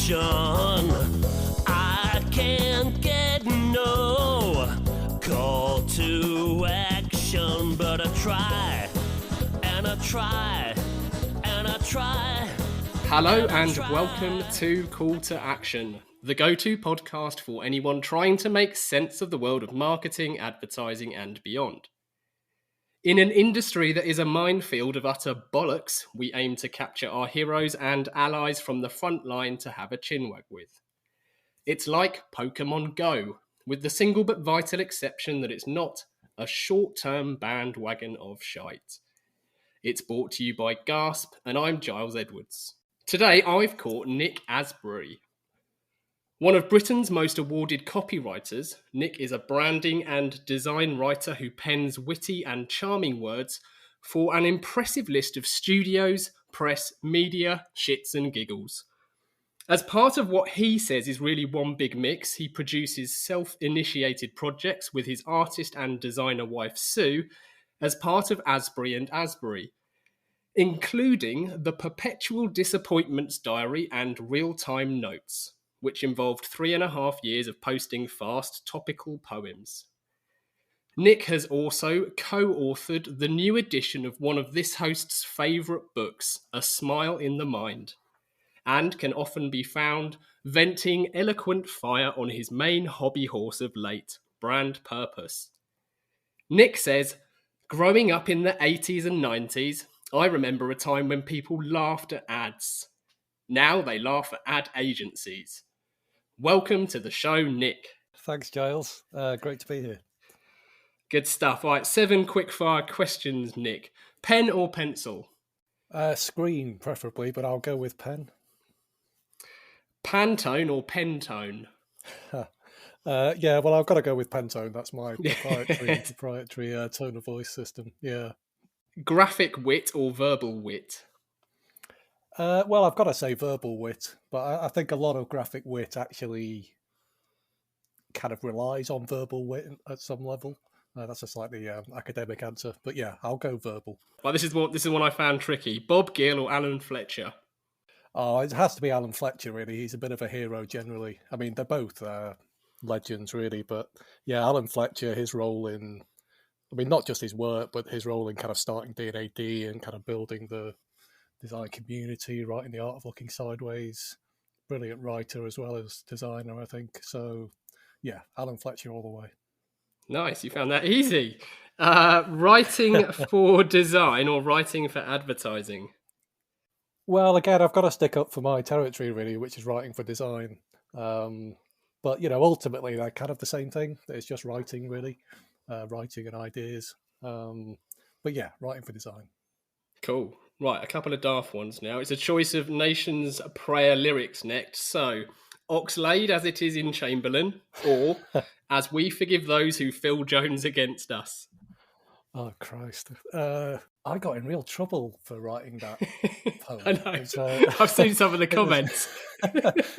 action. I can't get no call to action, but I try, and I try, and I try. Hello and welcome to Call to Action, the go-to podcast for anyone trying to make sense of the world of marketing, advertising and beyond. In an industry that is a minefield of utter bollocks, we aim to capture our heroes and allies from the front line to have a chinwag with. It's like Pokemon Go, with the single but vital exception that it's not a short-term bandwagon of shite. It's brought to you by Gasp, and I'm Giles Edwards. Today I've caught Nick Asbury. One of Britain's most awarded copywriters, Nick is a branding and design writer who pens witty and charming words for an impressive list of studios, press, media, shits and giggles. As part of what he says is really one big mix, he produces self-initiated projects with his artist and designer wife Sue as part of Asbury and Asbury, including the Perpetual Disappointments Diary and Real-Time Notes, which involved 3.5 years of posting fast, topical poems. Nick has also co-authored the new edition of one of this host's favourite books, A Smile in the Mind, and can often be found venting eloquent fire on his main hobby horse of late, brand purpose. Nick says, growing up in the 80s and 90s, I remember a time when people laughed at ads. Now they laugh at ad agencies. Welcome to the show, Nick. Thanks, Giles. Great to be here. Good stuff. All right, 7 quickfire questions, Nick. Pen or pencil? Screen, preferably, but I'll go with pen. Pantone or Pentone? Yeah, well, I've got to go with Pentone. That's my proprietary tone of voice system. Yeah. Graphic wit or verbal wit? Well, I've got to say verbal wit, but I think a lot of graphic wit actually kind of relies on verbal wit at some level. That's a slightly academic answer, but yeah, I'll go verbal. Well, this is one I found tricky. Bob Gill or Alan Fletcher? Oh, it has to be Alan Fletcher, really. He's a bit of a hero generally. I mean, they're both legends, really, but yeah, Alan Fletcher, his role in, I mean, not just his work, but his role in kind of starting D&AD and kind of building the design community, writing The Art of Looking Sideways, brilliant writer as well as designer, I think. So, yeah, Alan Fletcher all the way. Nice, you found that easy. Writing for design or writing for advertising? Well, again, I've got to stick up for my territory, really, which is writing for design. But, you know, ultimately, they're kind of the same thing. It's just writing, really, writing and ideas. But yeah, writing for design. Cool. Right, a couple of daft ones now. It's a choice of Nation's Prayer lyrics next. So, Oxlade as it is in Chamberlain, or as we forgive those who Phil Jones against us. Oh, Christ. I got in real trouble for writing that poem. I know. I've seen some of the comments.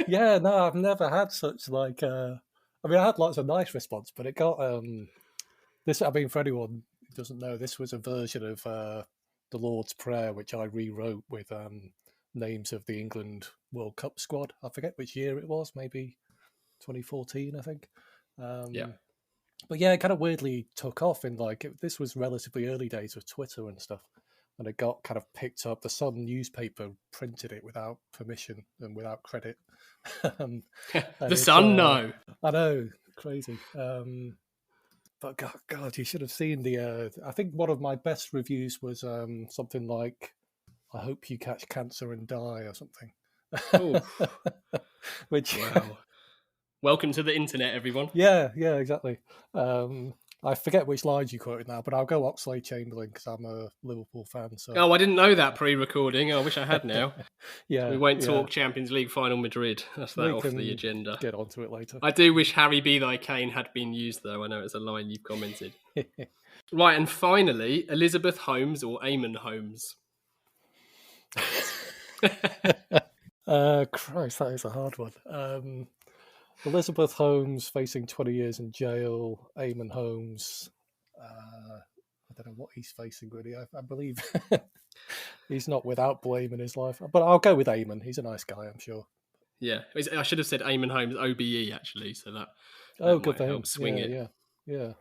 Yeah, no, I've never had such like... I mean, I had lots of nice response, but it got... this. I mean, for anyone who doesn't know, this was a version of the Lord's Prayer, which I rewrote with names of the England World Cup squad. I forget which year it was, maybe 2014, I think. Yeah. But yeah, it kind of weirdly took off in this was relatively early days of Twitter and stuff. And it got kind of picked up. The Sun newspaper printed it without permission and without credit. The Sun, no. I know, crazy. But God, you should have seen the... I think one of my best reviews was something like, I hope you catch cancer and die or something. Which... Wow. Welcome to the internet, everyone. Yeah, exactly. I forget which lines you quoted now, but I'll go Oxlade Chamberlain because I'm a Liverpool fan. So. Oh, I didn't know that pre-recording. I wish I had now. Yeah, we won't talk Champions League final Madrid. That's that off the agenda. Get onto it later. I do wish Harry Be Thy Cane had been used, though. I know it's a line you've commented. Right, and finally, Elizabeth Holmes or Eamon Holmes? Christ, that is a hard one. Elizabeth Holmes facing 20 years in jail. Eamon Holmes, I don't know what he's facing, really. I believe he's not without blame in his life. But I'll go with Eamon. He's a nice guy, I'm sure. Yeah, I should have said Eamon Holmes OBE actually, so that Oh, good might for him. help swing it. Yeah.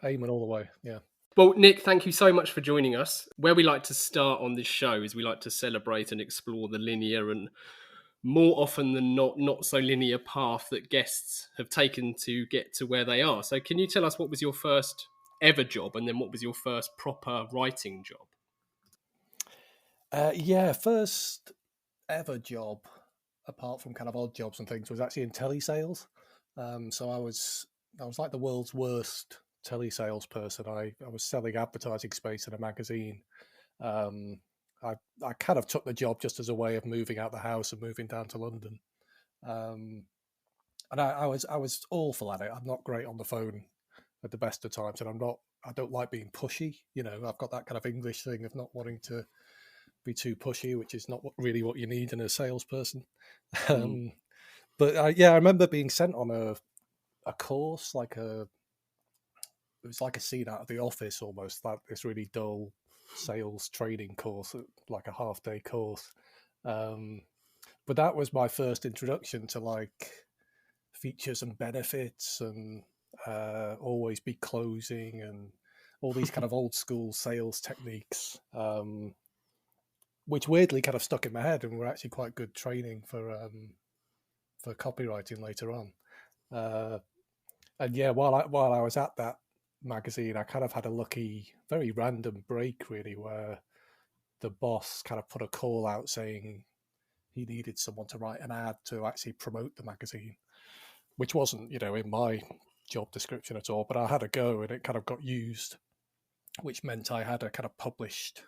Aiming all the way. Yeah. Well, Nick, thank you so much for joining us. Where we like to start on this show is we like to celebrate and explore the linear and more often than not so linear path that guests have taken to get to where they are. So can you tell us what was your first ever job, and then what was your first proper writing job? First ever job, apart from kind of odd jobs and things, was actually in telesales. So I was like the world's worst telesales person. I was selling advertising space in a magazine. I kind of took the job just as a way of moving out the house and moving down to London. And I was awful at it. I'm not great on the phone at the best of times, and I don't like being pushy. You know, I've got that kind of English thing of not wanting to be too pushy, which is not really what you need in a salesperson. But I remember being sent on a course, it was like a scene out of The Office almost, like this really dull sales training course, like a half-day course. But that was my first introduction to like features and benefits and always be closing and all these kind of old school sales techniques, which weirdly kind of stuck in my head and were actually quite good training for copywriting later on. And yeah, while I was at that magazine, I kind of had a lucky, very random break really, where the boss kind of put a call out saying he needed someone to write an ad to actually promote the magazine, which wasn't, in my job description at all, but I had a go and it kind of got used, which meant I had a kind of published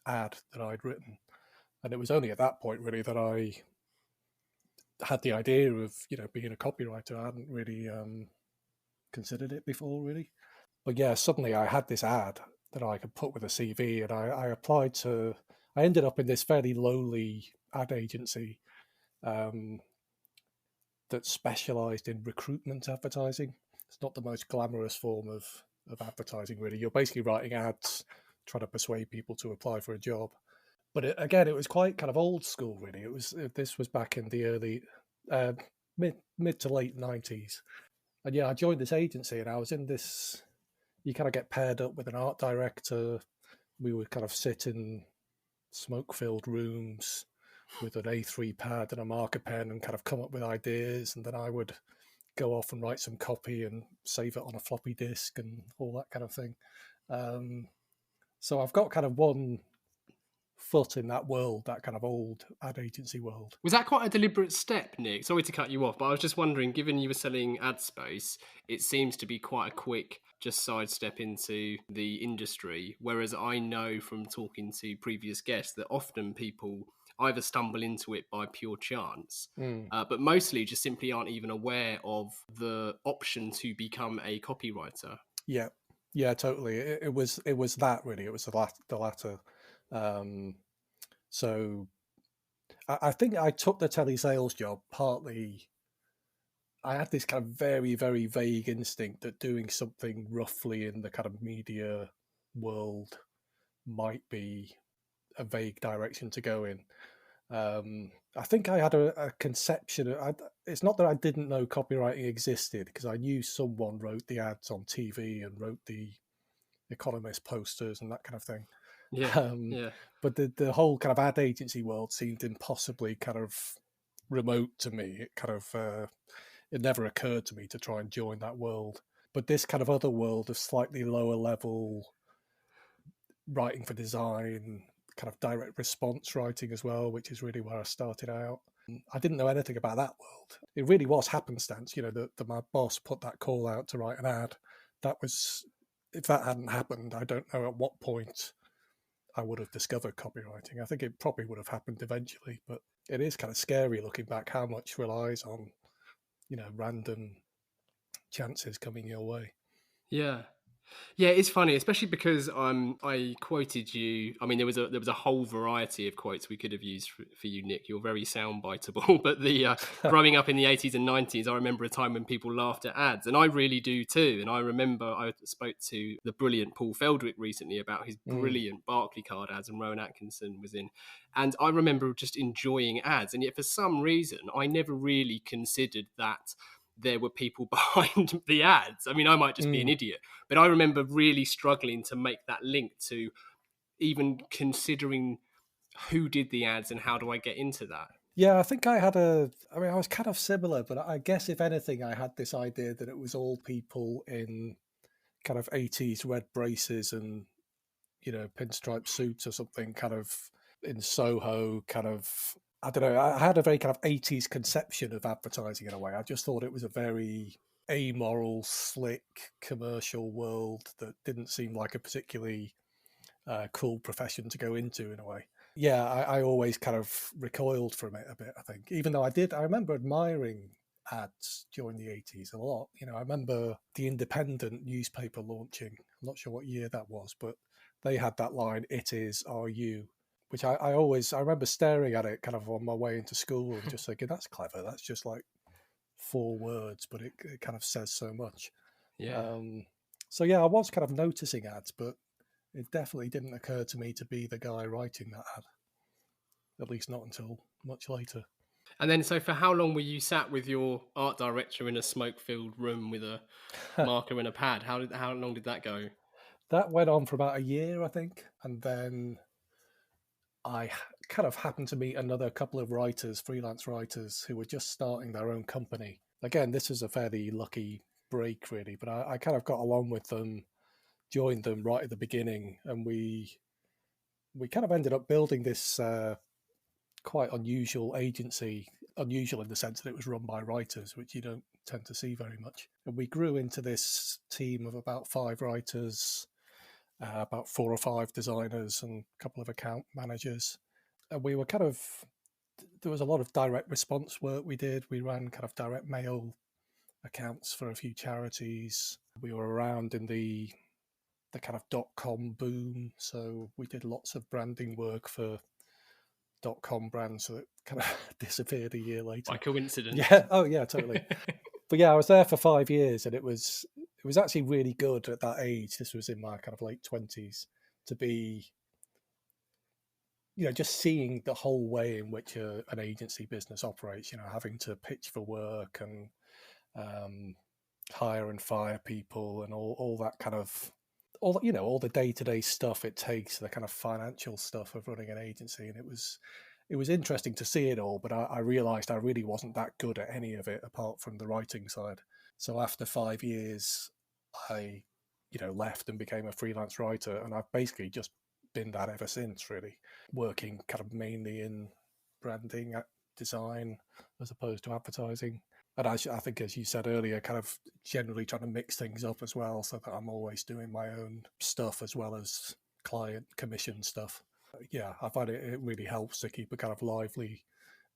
ad that I'd written. And it was only at that point really that I had the idea of, being a copywriter. I hadn't really considered it before really. But yeah, suddenly I had this ad that I could put with a CV, and I applied to, I ended up in this fairly lowly ad agency that specialised in recruitment advertising. It's not the most glamorous form of advertising really. You're basically writing ads, trying to persuade people to apply for a job. But it was quite kind of old school really. This was back in the early, mid to late 90s. And yeah, I joined this agency and I was in this, you kind of get paired up with an art director. We would kind of sit in smoke-filled rooms with an A3 pad and a marker pen and kind of come up with ideas. And then I would go off and write some copy and save it on a floppy disk and all that kind of thing. So I've got kind of one foot in that world, that kind of old ad agency world. Was that quite a deliberate step, Nick? Sorry to cut you off, but I was just wondering, given you were selling ad space, it seems to be quite a quick just sidestep into the industry, whereas I know from talking to previous guests that often people either stumble into it by pure chance, but mostly just simply aren't even aware of the option to become a copywriter. Yeah, totally. It was that really. It was the latter. So I think I took the telesales job partly. I had this kind of very, very vague instinct that doing something roughly in the kind of media world might be a vague direction to go in. I think I had a conception. It's not that I didn't know copywriting existed, because I knew someone wrote the ads on TV and wrote the Economist posters and that kind of thing. But the whole kind of ad agency world seemed impossibly kind of remote to me. It kind of it never occurred to me to try and join that world. But this kind of other world of slightly lower level writing for design, kind of direct response writing as well, which is really where I started out. I didn't know anything about that world. It really was happenstance, that my boss put that call out to write an ad. If that hadn't happened, I don't know at what point I would have discovered copywriting. I think it probably would have happened eventually, but it is kind of scary looking back how much relies on, random chances coming your way. Yeah. Yeah, it's funny, especially because I quoted you. I mean, there was a whole variety of quotes we could have used for you, Nick. You're very soundbiteable. But the growing up in the 80s and 90s, I remember a time when people laughed at ads, and I really do too. And I remember I spoke to the brilliant Paul Feldwick recently about his brilliant Barclaycard ads, and Rowan Atkinson was in. And I remember just enjoying ads, and yet for some reason, I never really considered that there were people behind the ads. I mean, I might just be an idiot, but I remember really struggling to make that link to even considering who did the ads and how do I get into that. Yeah, I think I was kind of similar, but I guess if anything, I had this idea that it was all people in kind of 80s red braces and, pinstripe suits or something, kind of in Soho, kind of, I don't know. I had a very kind of 80s conception of advertising in a way. I just thought it was a very amoral, slick commercial world that didn't seem like a particularly cool profession to go into in a way. Yeah, I always kind of recoiled from it a bit, I think. Even though I remember admiring ads during the 80s a lot. I remember the Independent newspaper launching. I'm not sure what year that was, but they had that line, "It is, are you?" Which I remember staring at it kind of on my way into school and just thinking, that's clever. That's just like 4 words, but it kind of says so much. Yeah. So yeah, I was kind of noticing ads, but it definitely didn't occur to me to be the guy writing that ad, at least not until much later. And then, so for how long were you sat with your art director in a smoke-filled room with a marker and a pad? How long did that go? That went on for about a year, I think, and then I kind of happened to meet another couple of freelance writers, who were just starting their own company. Again, this was a fairly lucky break, really, but I kind of got along with them, joined them right at the beginning, and we kind of ended up building this quite unusual agency, unusual in the sense that it was run by writers, which you don't tend to see very much. And we grew into this team of about 5 writers, about 4 or 5 designers and a couple of account managers. And we were there was a lot of direct response work we did. We ran kind of direct mail accounts for a few charities. We were around in the kind of .com boom. So we did lots of branding work for .com brands that kind of disappeared a year later. By coincidence. Yeah. Oh yeah, totally. But yeah, I was there for 5 years, and it was actually really good at that age. This was in my kind of late 20s, to be, just seeing the whole way in which an agency business operates, having to pitch for work and hire and fire people and all that kind of, all the day-to-day stuff it takes, the kind of financial stuff of running an agency. And it was interesting to see it all, but I realized I really wasn't that good at any of it apart from the writing side. So after 5 years, I, left and became a freelance writer, and I've basically just been that ever since, really, working kind of mainly in branding, design, as opposed to advertising. And I think, as you said earlier, kind of generally trying to mix things up as well, so that I'm always doing my own stuff as well as client commission stuff. Yeah, I find it really helps to keep a kind of lively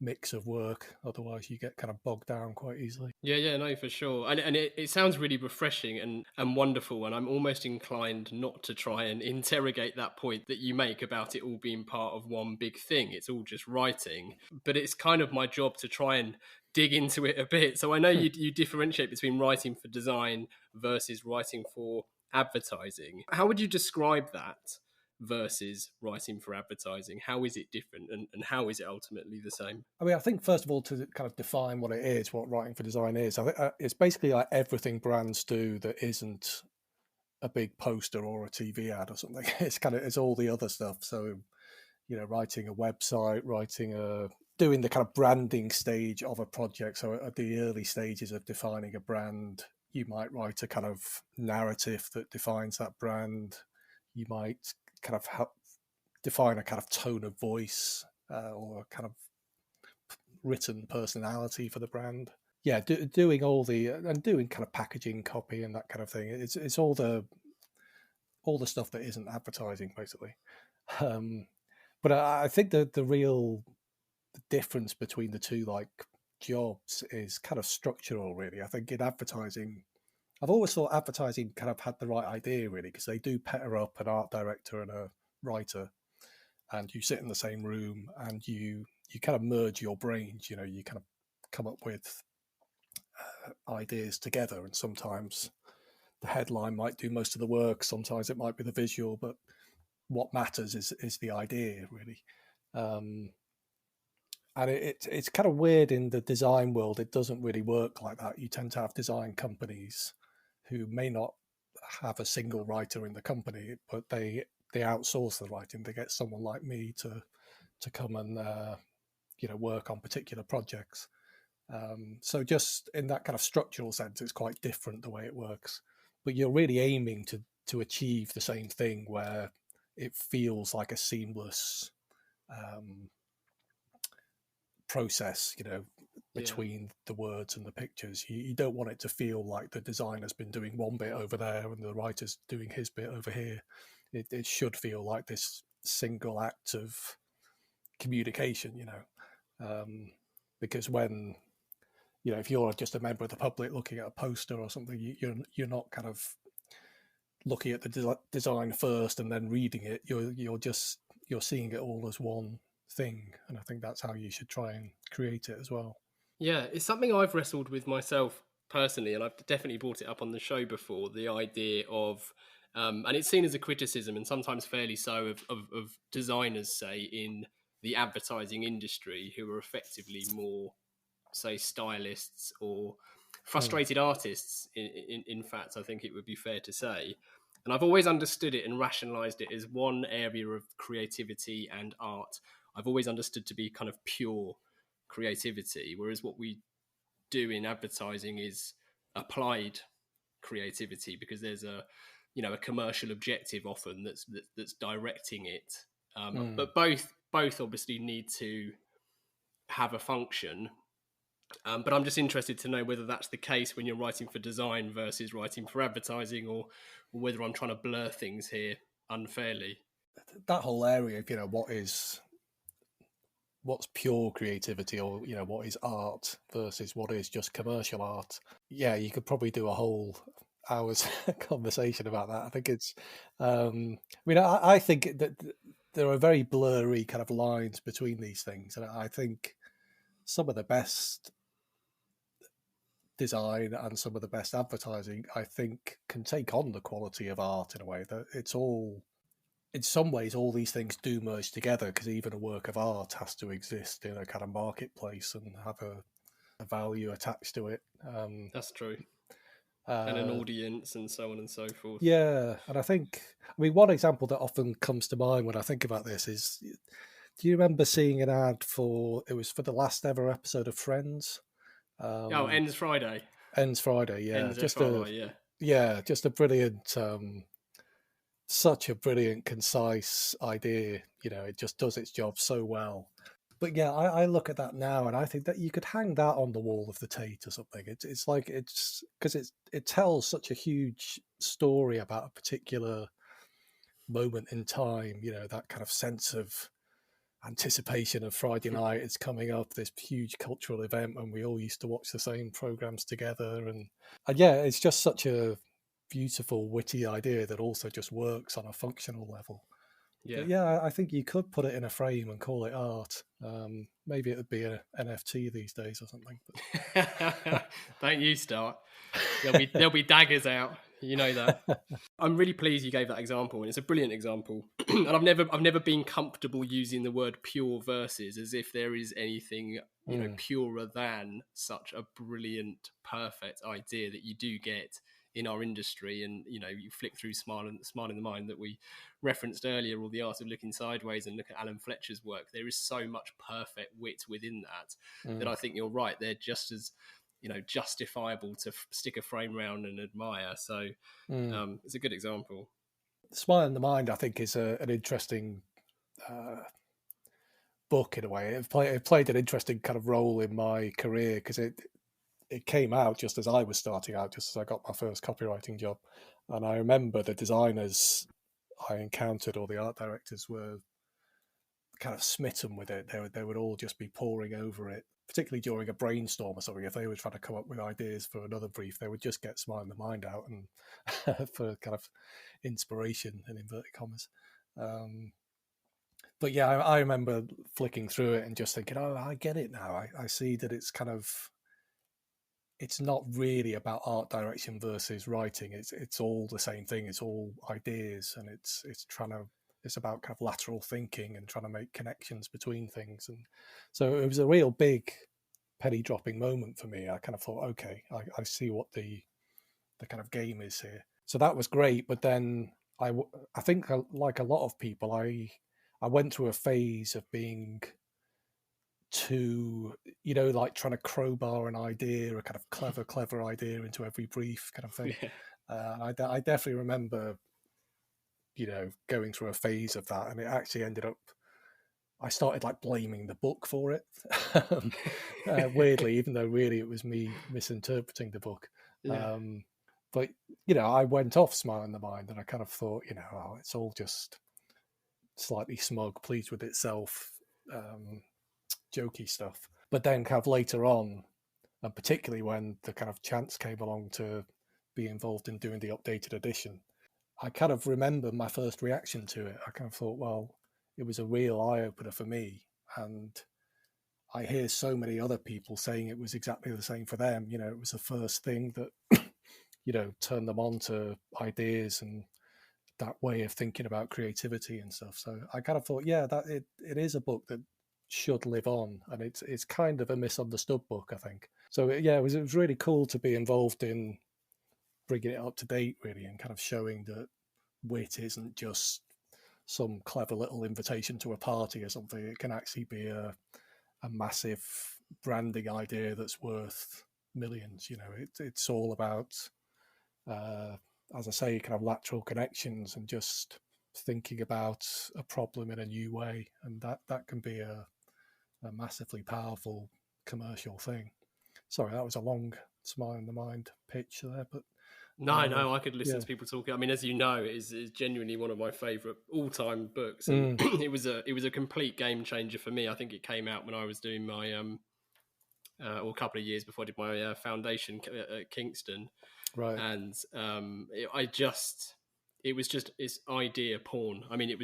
mix of work. Otherwise, you get kind of bogged down quite easily. Yeah, no, for sure. And it sounds really refreshing and wonderful. And I'm almost inclined not to try and interrogate that point that you make about it all being part of one big thing. It's all just writing. But it's kind of my job to try and dig into it a bit. So I know you differentiate between writing for design versus writing for advertising. How would you describe that versus writing for advertising? How is it different, and how is it ultimately the same? I mean, I think first of all, to kind of define what it is, what writing for design is, I think it's basically like everything brands do that isn't a big poster or a TV ad or something. It's all the other stuff. So, writing a website, doing the kind of branding stage of a project. So at the early stages of defining a brand, you might write a kind of narrative that defines that brand. You might kind of help define a kind of tone of voice or a kind of written personality for the brand. Yeah, doing doing kind of packaging, copy, and that kind of thing. It's all the stuff that isn't advertising, basically. But I think that the real difference between the two, like, jobs is kind of structural, really. I think in advertising, I've always thought advertising kind of had the right idea, really, because they do pair up an art director and a writer, and you sit in the same room and you kind of merge your brains. You kind of come up with ideas together, and sometimes the headline might do most of the work, sometimes it might be the visual, but what matters is the idea, really. And it's kind of weird in the design world. It doesn't really work like that. You tend to have design companies who may not have a single writer in the company, but they outsource the writing. They get someone like me to come and work on particular projects. So just in that kind of structural sense, it's quite different the way it works. But you're really aiming to achieve the same thing, where it feels like a seamless process, between the words and the pictures. You don't want it to feel like the designer's been doing one bit over there and the writer's doing his bit over here. It should feel like this single act of communication, because when, if you're just a member of the public looking at a poster or something, you're not kind of looking at the design first and then reading it. You're seeing it all as one thing, and I think that's how you should try and create it as well. Yeah, it's something I've wrestled with myself personally, and I've definitely brought it up on the show before, the idea of and it's seen as a criticism, and sometimes fairly so, of designers, say, in the advertising industry, who are effectively more, say, stylists or frustrated artists. In fact, I think it would be fair to say. And I've always understood it and rationalized it as one area of creativity and art I've always understood to be kind of pure creativity, whereas what we do in advertising is applied creativity, because there's a commercial objective often that's directing it. But both obviously need to have a function. But I'm just interested to know whether that's the case when you're writing for design versus writing for advertising, or whether I'm trying to blur things here unfairly. That whole area of what's pure creativity, or what is art versus what is just commercial art. Yeah, you could probably do a whole hour's conversation about that. I think it's I think that there are very blurry kind of lines between these things, and I think some of the best design and some of the best advertising, I think, can take on the quality of art in a way that it's all, in some ways, all these things do merge together, because even a work of art has to exist in a kind of marketplace and have a value attached to it. That's true. And an audience and so on and so forth. Yeah, and I think, one example that often comes to mind when I think about this is, do you remember seeing an ad for the last ever episode of Friends? Ends Friday. Ends Friday, yeah. Ends Friday, yeah. Yeah, just a brilliant, such a brilliant, concise idea. It just does its job so well. But yeah, I look at that now and I think that you could hang that on the wall of the Tate or something. It's like, it's because it tells such a huge story about a particular moment in time. That kind of sense of anticipation of Friday night is coming up, this huge cultural event when we all used to watch the same programs together, and yeah, it's just such a beautiful, witty idea that also just works on a functional level. Yeah, but yeah, I think you could put it in a frame and call it art. Maybe it would be an NFT these days or something. But... Don't you start. There'll be daggers out. You know that. I'm really pleased you gave that example, and it's a brilliant example. And I've never been comfortable using the word pure versus, as if there is anything purer than such a brilliant, perfect idea that you do get in our industry. And you flick through Smile in the Mind that we referenced earlier, or The Art of Looking Sideways, and look at Alan Fletcher's work. There is so much perfect wit within that I think you're right. They're just as justifiable to stick a frame round and admire. So it's a good example. Smile in the Mind, I think, is an interesting book in a way. It played an interesting kind of role in my career, because it came out just as I was starting out, just as I got my first copywriting job. And I remember the designers I encountered, or the art directors, were kind of smitten with it. They would all just be poring over it. particularly during a brainstorm or something, if they were trying to come up with ideas for another brief, they would just get Smile in the Mind out and for kind of inspiration in inverted commas. But yeah, I remember flicking through it and just thinking, oh, I get it now. I see that it's kind of, it's not really about art direction versus writing. It's all the same thing. It's all ideas, and it's about kind of lateral thinking and trying to make connections between things. And so it was a real big penny dropping moment for me. I kind of thought, okay, I see what the kind of game is here. So that was great. But then I think, like a lot of people, I went through a phase of being too, like trying to crowbar an idea, a kind of clever idea into every brief kind of thing. Yeah. I definitely remember, going through a phase of that, and it actually ended up, I started like blaming the book for it. Weirdly, even though really it was me misinterpreting the book. Yeah. But, I went off Smile in the Mind, and I kind of thought, oh, it's all just slightly smug, pleased with itself, jokey stuff. But then kind of later on, and particularly when the kind of chance came along to be involved in doing the updated edition, I kind of remember my first reaction to it. I kind of thought, well, it was a real eye-opener for me. And I hear so many other people saying it was exactly the same for them. It was the first thing that, turned them on to ideas and that way of thinking about creativity and stuff. So I kind of thought, yeah, that it is a book that should live on, and it's kind of a misunderstood book, I think. So yeah, it was really cool to be involved in bringing it up to date, really, and kind of showing that wit isn't just some clever little invitation to a party or something. It can actually be a massive branding idea that's worth millions. It's all about, as I say, kind of lateral connections and just thinking about a problem in a new way, and that can be a massively powerful commercial thing. Sorry, that was a long Smile in the Mind pitch there, but no, I could listen to people talking. I mean, as you know, it is genuinely one of my favourite all-time books. And it was a complete game changer for me. I think it came out when I was doing my or a couple of years before I did my foundation at Kingston, right? And it's idea porn. I mean, it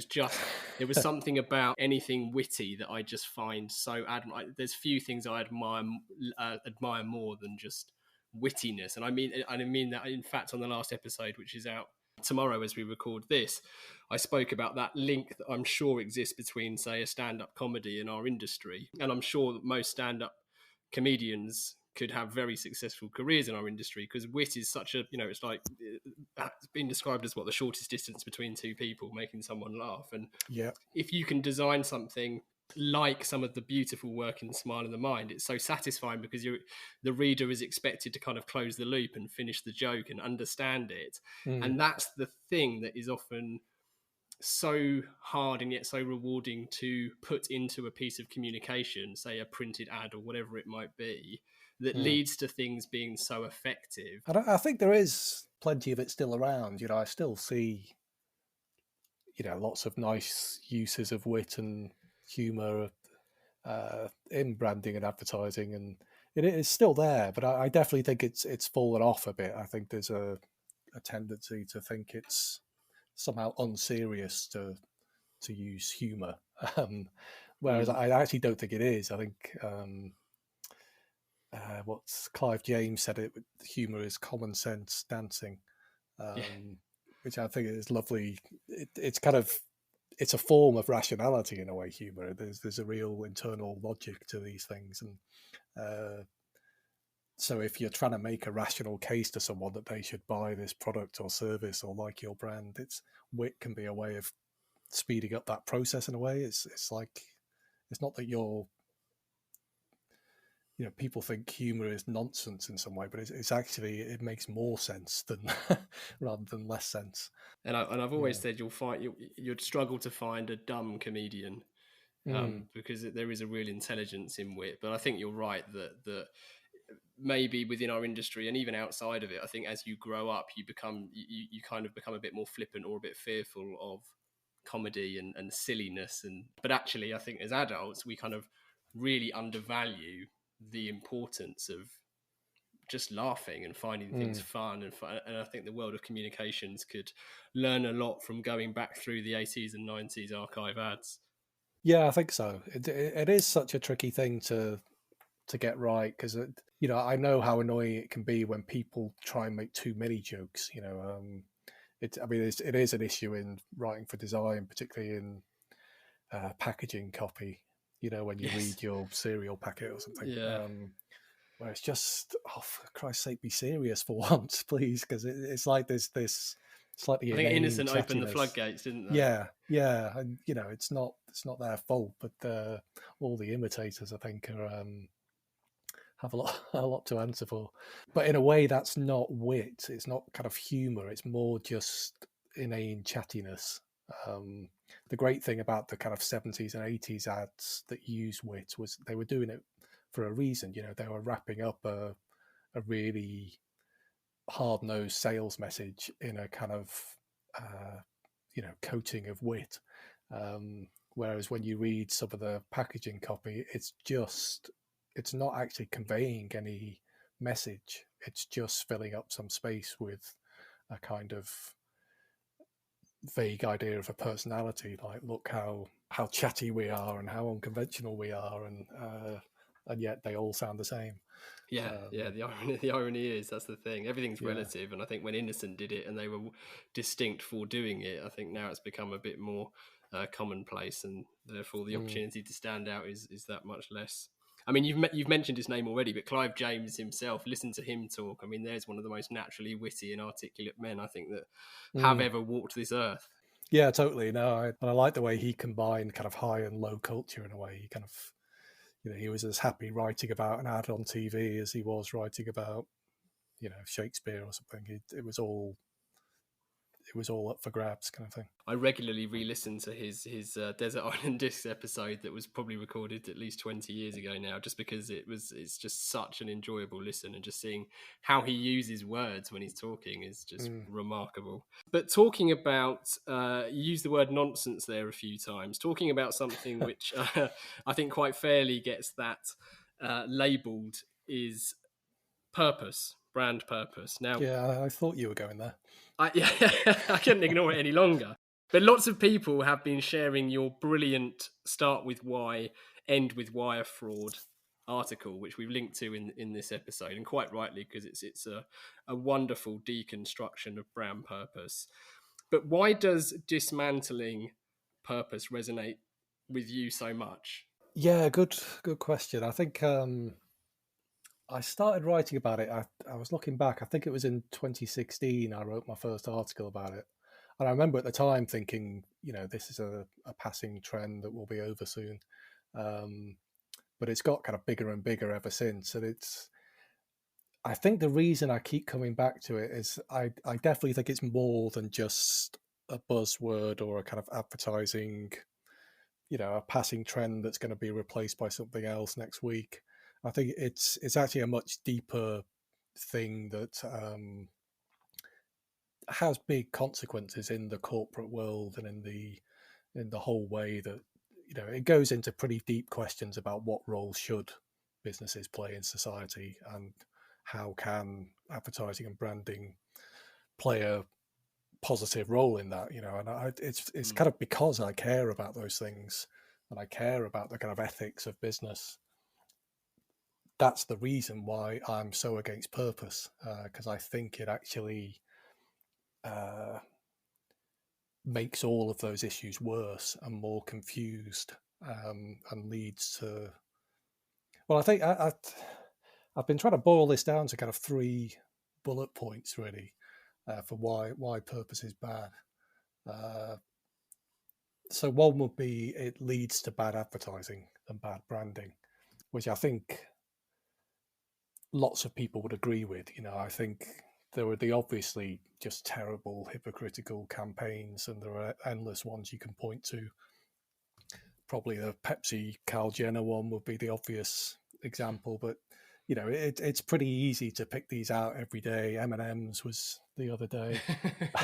was something about anything witty that I just find so admirable. There's few things I admire more than just wittiness. And I mean that, in fact, on the last episode, which is out tomorrow as we record this, I spoke about that link that I'm sure exists between, say, a stand-up comedy and our industry. And I'm sure that most stand-up comedians could have very successful careers in our industry, because wit is such a, it's like, it's been described as the shortest distance between two people, making someone laugh. And if you can design something like some of the beautiful work in Smile in the Mind, it's so satisfying, because the reader is expected to kind of close the loop and finish the joke and understand it. And that's the thing that is often so hard and yet so rewarding to put into a piece of communication, say a printed ad or whatever it might be, that leads to things being so effective. I think there is plenty of it still around. I still see, lots of nice uses of wit and humour in branding and advertising, and it is still there. But I definitely think it's fallen off a bit. I think there's a tendency to think it's somehow unserious to use humour, whereas I actually don't think it is. I think what's Clive James said, it humour is common sense dancing, which I think is lovely. It's a form of rationality in a way. Humour, there's a real internal logic to these things, and so if you're trying to make a rational case to someone that they should buy this product or service or like your brand, wit can be a way of speeding up that process in a way. It's like, it's not that people think humor is nonsense in some way, but it's actually, it makes more sense than rather than less sense. And I've always said you'd struggle to find a dumb comedian, because there is a real intelligence in wit. But I think you're right that maybe within our industry and even outside of it, I think as you grow up, you kind of become a bit more flippant or a bit fearful of comedy and silliness. But actually, I think as adults, we kind of really undervalue the importance of just laughing and finding things fun and I think the world of communications could learn a lot from going back through the 80s and 90s archive ads. Yeah, I think so. It is such a tricky thing to get right, because I know how annoying it can be when people try and make too many jokes. It is an issue in writing for design, particularly in packaging copy. When you read your cereal packet or something, where it's just, oh, for Christ's sake, be serious for once, please, because it's like there's this slightly. I think Innocent opened the floodgates, didn't they? Yeah, and it's not their fault, but all the imitators, I think, are have a lot to answer for. But in a way, that's not wit. It's not kind of humor. It's more just inane chattiness. The great thing about the kind of 70s and 80s ads that use wit was they were doing it for a reason. They were wrapping up a really hard-nosed sales message in a kind of coating of wit. Whereas when you read some of the packaging copy, it's not actually conveying any message. It's just filling up some space with a kind of vague idea of a personality, like, look how chatty we are and how unconventional we are, and yet they all sound the same. The irony is, that's the thing, everything's relative. And I think when Innocent did it and they were distinct for doing it, I think now it's become a bit more commonplace, and therefore the opportunity to stand out is that much less. I mean, you've mentioned his name already, but Clive James himself, listen to him talk. I mean, there's one of the most naturally witty and articulate men, I think, that have ever walked this earth. Yeah, totally. No, I like the way he combined kind of high and low culture in a way. He kind of, he was as happy writing about an ad on TV as he was writing about, Shakespeare or something. It was all up for grabs, kind of thing. I regularly re-listen to his Desert Island Discs episode that was probably recorded at least 20 years ago now, just because it's just such an enjoyable listen, and just seeing how he uses words when he's talking is just remarkable. But talking about, you used the word nonsense there a few times, talking about something which I think quite fairly gets that labelled is purpose, brand purpose. Now, yeah, I thought you were going there. I couldn't ignore it any longer. But lots of people have been sharing your brilliant start with why, end with wire fraud article, which we've linked to in this episode, and quite rightly, because it's a wonderful deconstruction of brand purpose. But why does dismantling purpose resonate with you so much? Yeah, good question. I think I started writing about it. I was looking back. I think it was in 2016 I wrote my first article about it. And I remember at the time thinking, this is a passing trend that will be over soon. But it's got kind of bigger and bigger ever since. And I think the reason I keep coming back to it is I definitely think it's more than just a buzzword or a kind of advertising, a passing trend that's going to be replaced by something else next week. I think it's actually a much deeper thing that has big consequences in the corporate world and in the whole way that it goes into pretty deep questions about what role should businesses play in society, and how can advertising and branding play a positive role in that. And it's kind of because I care about those things and I care about the kind of ethics of business. That's the reason why I'm so against purpose, because I think it actually makes all of those issues worse and more confused, and leads to... Well, I think I've been trying to boil this down to kind of 3 bullet points, really, for why purpose is bad. So one would be it leads to bad advertising and bad branding, which I think lots of people would agree with. I think there were the obviously just terrible hypocritical campaigns, and there are endless ones you can point to. Probably the Pepsi Kylie Jenner one would be the obvious example, but it's pretty easy to pick these out every day. M&M's was the other day.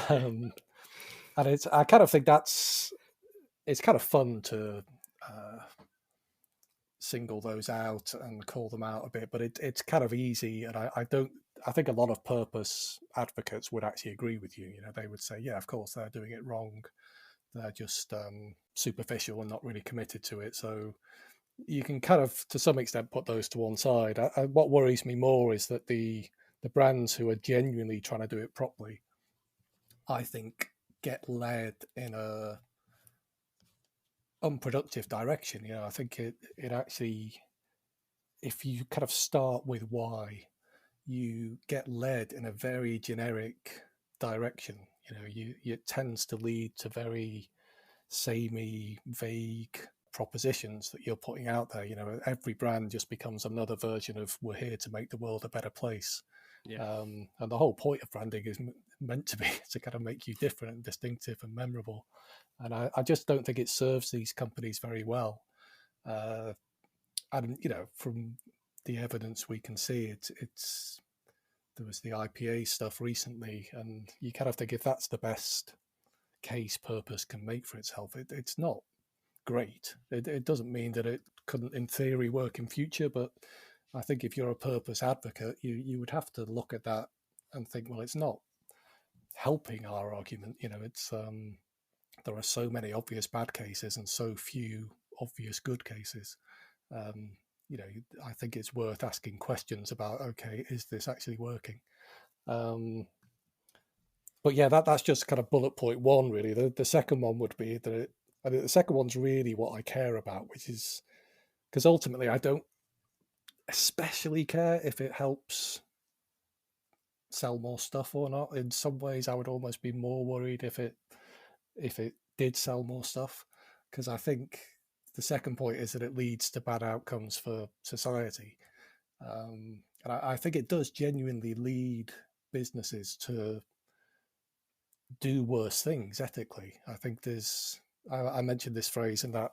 And I kind of think it's kind of fun to single those out and call them out a bit, but it's kind of easy. And I think a lot of purpose advocates would actually agree with you. They would say, yeah, of course, they're doing it wrong. They're just superficial and not really committed to it. So you can kind of, to some extent, put those to one side. What worries me more is that the brands who are genuinely trying to do it properly, I think, get led in a unproductive direction. I think it actually, if you kind of start with why, you get led in a very generic direction. It tends to lead to very samey, vague propositions that you're putting out there. Every brand just becomes another version of "we're here to make the world a better place." Yeah. And the whole point of branding is meant to be to kind of make you different and distinctive and memorable. And I just don't think it serves these companies very well. And from the evidence we can see, it's there was the IPA stuff recently, and you kind of think if that's the best case purpose can make for itself, it's not great. It doesn't mean that it couldn't, in theory, work in future, but I think if you're a purpose advocate, you would have to look at that and think, well, it's not helping our argument. It's there are so many obvious bad cases and so few obvious good cases. I think it's worth asking questions about, okay, is this actually working? But yeah, that's just kind of bullet point one, really. The second one would be that I think the second one's really what I care about, which is because ultimately I don't especially care if it helps sell more stuff or not. In some ways, I would almost be more worried if it did sell more stuff, because I think the second point is that it leads to bad outcomes for society. And I think it does genuinely lead businesses to do worse things ethically. I think I mentioned this phrase in that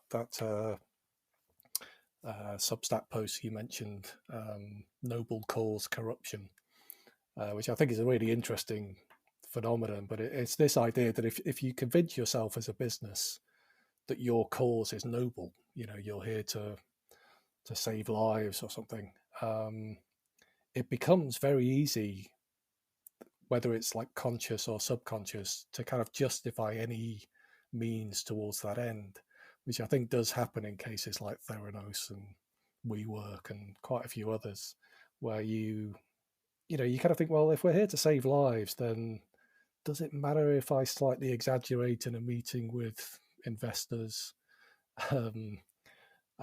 Substack post you mentioned, noble cause corruption, which I think is a really interesting phenomenon. But it's this idea that if you convince yourself as a business that your cause is noble, you're here to save lives or something, it becomes very easy, whether it's like conscious or subconscious, to kind of justify any means towards that end, which I think does happen in cases like Theranos and WeWork and quite a few others, where you kind of think, well, if we're here to save lives, then does it matter if I slightly exaggerate in a meeting with investors? And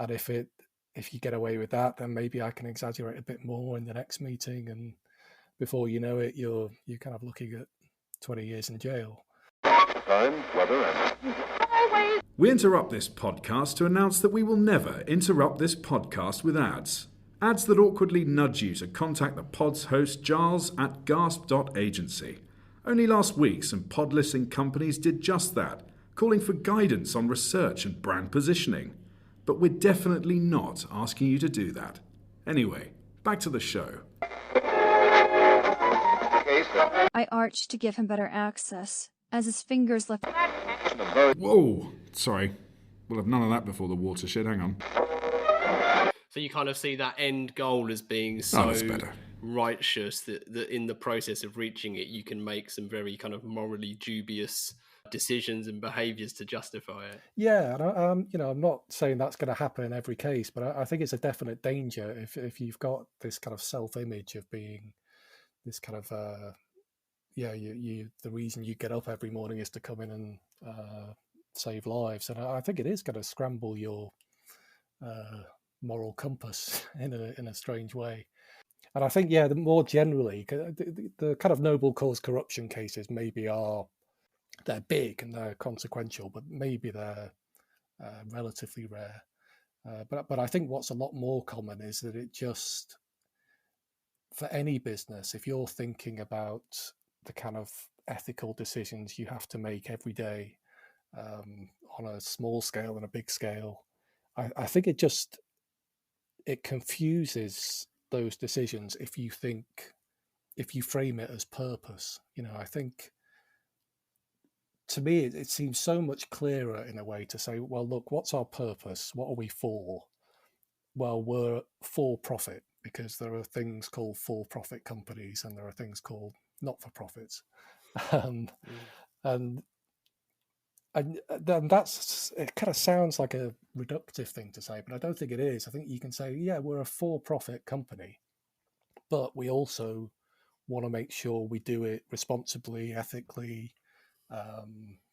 if you get away with that, then maybe I can exaggerate a bit more in the next meeting, and before you know it, you're kind of looking at 20 years in jail. Time, weather, and... We interrupt this podcast to announce that we will never interrupt this podcast with ads. Ads that awkwardly nudge you to contact the pod's host, Giles, at gasp.agency. Only last week, some pod listing companies did just that, calling for guidance on research and brand positioning. But we're definitely not asking you to do that. Anyway, back to the show. I arched to give him better access, as his fingers left... Whoa! Sorry. We'll have none of that before the watershed, hang on. So you kind of see that end goal as being so righteous that in the process of reaching it, you can make some very kind of morally dubious decisions and behaviours to justify it. Yeah, and I'm not saying that's going to happen in every case, but I think it's a definite danger if you've got this kind of self-image of being this kind of the reason you get up every morning is to come in and save lives, and I think it is going to scramble your moral compass in a strange way. And I think, the more generally, the kind of noble cause corruption cases maybe they're big and they're consequential, but maybe they're relatively rare. But I think what's a lot more common is that it just, for any business, if you're thinking about the kind of ethical decisions you have to make every day on a small scale and a big scale, I think it confuses those decisions if you frame it as purpose. I think, to me, it seems so much clearer in a way to say, well, look, what's our purpose? What are we for? well, we're for profit, because there are things called for profit companies and there are things called not for profits. And then that's, it kind of sounds like a reductive thing to say, but I don't think it is. I think you can say, yeah, we're a for profit company, but we also want to make sure we do it responsibly, ethically,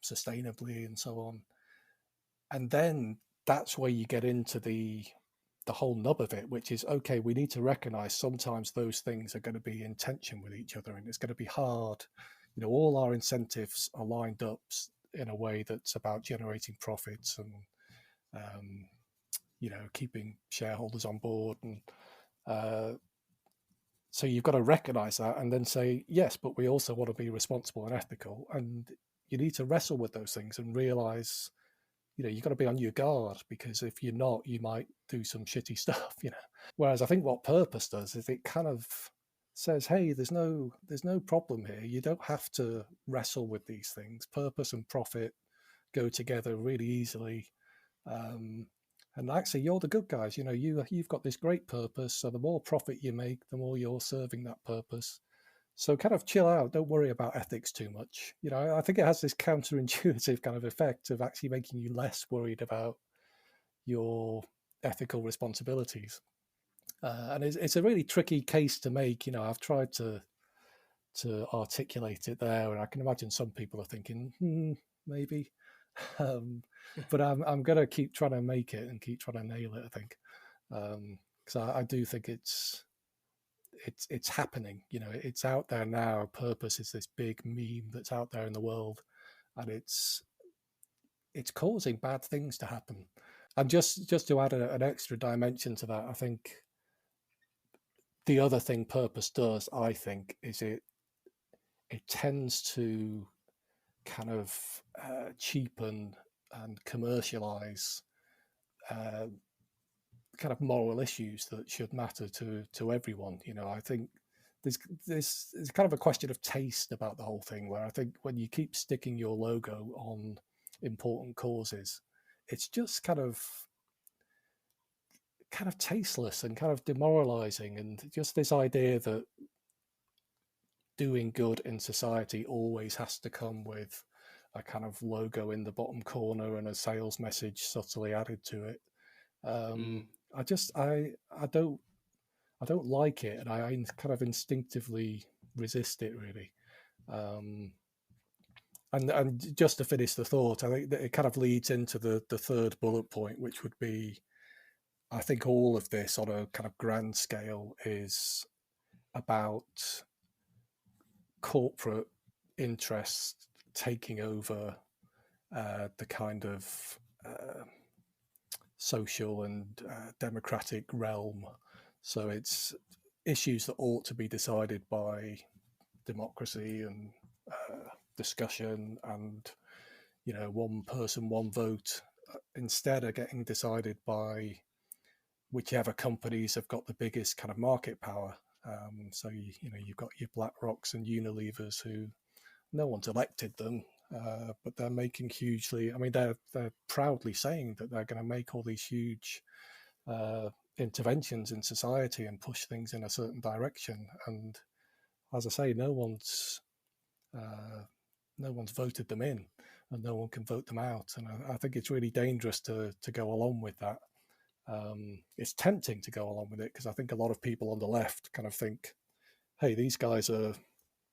sustainably, and so on. And then that's where you get into the whole nub of it, which is, okay, we need to recognize sometimes those things are going to be in tension with each other, and it's going to be hard. All our incentives are lined up in a way that's about generating profits and keeping shareholders on board, and so you've got to recognize that and then say, yes, but we also want to be responsible and ethical. And you need to wrestle with those things and realize, you've got to be on your guard, because if you're not, you might do some shitty stuff, Whereas I think what purpose does is it kind of says, hey, there's no problem here. You don't have to wrestle with these things. Purpose and profit go together really easily. And actually, you're the good guys. You've got this great purpose. So the more profit you make, the more you're serving that purpose. So kind of chill out. Don't worry about ethics too much. I think it has this counterintuitive kind of effect of actually making you less worried about your ethical responsibilities. And it's a really tricky case to make. I've tried to articulate it there, and I can imagine some people are thinking, maybe. But I'm going to keep trying to make it and keep trying to nail it, I think. Because I do think it's happening. It's out there now. Purpose is this big meme that's out there in the world, and it's causing bad things to happen. And just to add an extra dimension to that, I think the other thing purpose does, I think, is it tends to kind of cheapen and commercialize kind of moral issues that should matter to everyone. I think there's kind of a question of taste about the whole thing, where I think when you keep sticking your logo on important causes, it's just kind of tasteless and kind of demoralizing, and just this idea that doing good in society always has to come with a kind of logo in the bottom corner and a sales message subtly added to it. I don't like it, and I kind of instinctively resist it, really. And just to finish the thought, I think that it kind of leads into the third bullet point, which would be, I think all of this on a kind of grand scale is about corporate interest taking over the kind of social and democratic realm. So it's issues that ought to be decided by democracy and discussion and, one person, one vote, instead of getting decided by whichever companies have got the biggest kind of market power. So you've got your BlackRocks and Unilevers, who no one's elected them, but they're making hugely. I mean, they're proudly saying that they're going to make all these huge interventions in society and push things in a certain direction. And as I say, no one's voted them in, and no one can vote them out. And I think it's really dangerous to go along with that. It's tempting to go along with it, because I think a lot of people on the left kind of think, hey, these guys are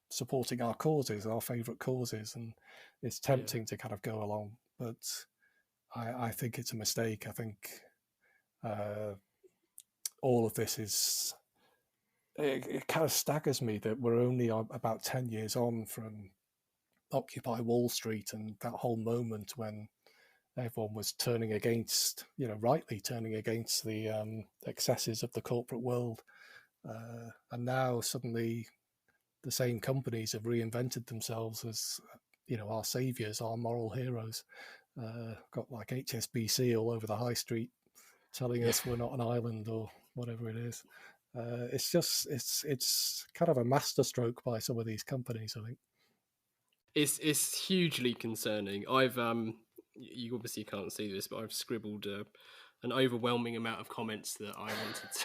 supporting our causes, our favorite causes, and it's tempting to kind of go along. But I think it's a mistake. I think all of this is, it kind of staggers me that we're only about 10 years on from Occupy Wall Street and that whole moment when everyone was turning against, rightly turning against the excesses of the corporate world. And now suddenly the same companies have reinvented themselves as, our saviors, our moral heroes. Got like HSBC all over the high street telling us we're not an island or whatever it is. It's kind of a masterstroke by some of these companies, I think. It's hugely concerning. I've you obviously can't see this, but I've scribbled an overwhelming amount of comments that I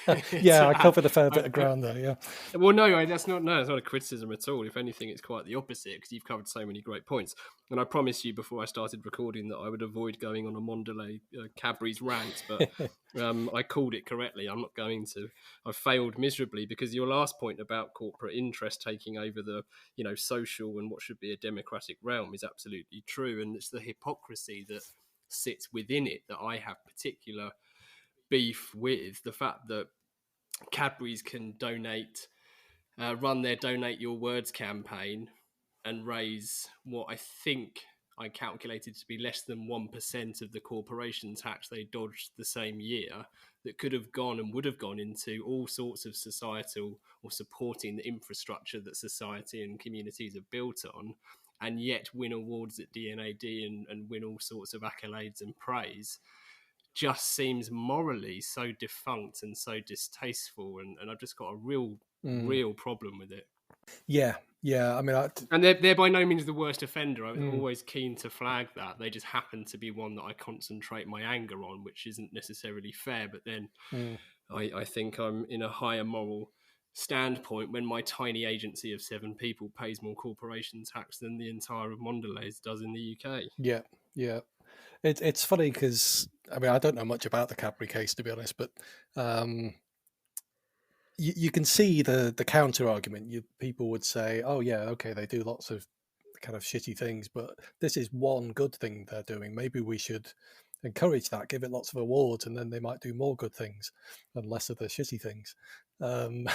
wanted to. Yeah, to I add. covered a fair bit of ground there. Yeah. Well, no, that's not. No, it's not a criticism at all. If anything, it's quite the opposite because you've covered so many great points. And I promised you before I started recording that I would avoid going on a Mondelez Cadbury's rant, but I called it correctly. I'm not going to. I failed miserably because your last point about corporate interest taking over the social and what should be a democratic realm is absolutely true, and it's the hypocrisy that sits within it that I have particular beef with. The fact that Cadbury's can run their Donate Your Words campaign and raise what I think I calculated to be less than 1% of the corporation tax they dodged the same year, that could have gone and would have gone into all sorts of societal or supporting the infrastructure that society and communities are built on, and yet win awards at DNAD and win all sorts of accolades and praise, just seems morally so defunct and so distasteful, and I've just got a real problem with it. Yeah. I mean, and they're by no means the worst offender. I'm always keen to flag that. They just happen to be one that I concentrate my anger on, which isn't necessarily fair. But then I think I'm in a higher moral standpoint when my tiny agency of 7 people pays more corporation tax than the entire of Mondelez does in the UK. Yeah. It's funny because, I mean, I don't know much about the Cadbury case, to be honest, but you can see the counter argument. People would say, oh, yeah, okay, they do lots of kind of shitty things, but this is one good thing they're doing. Maybe we should encourage that, give it lots of awards, and then they might do more good things and less of the shitty things. And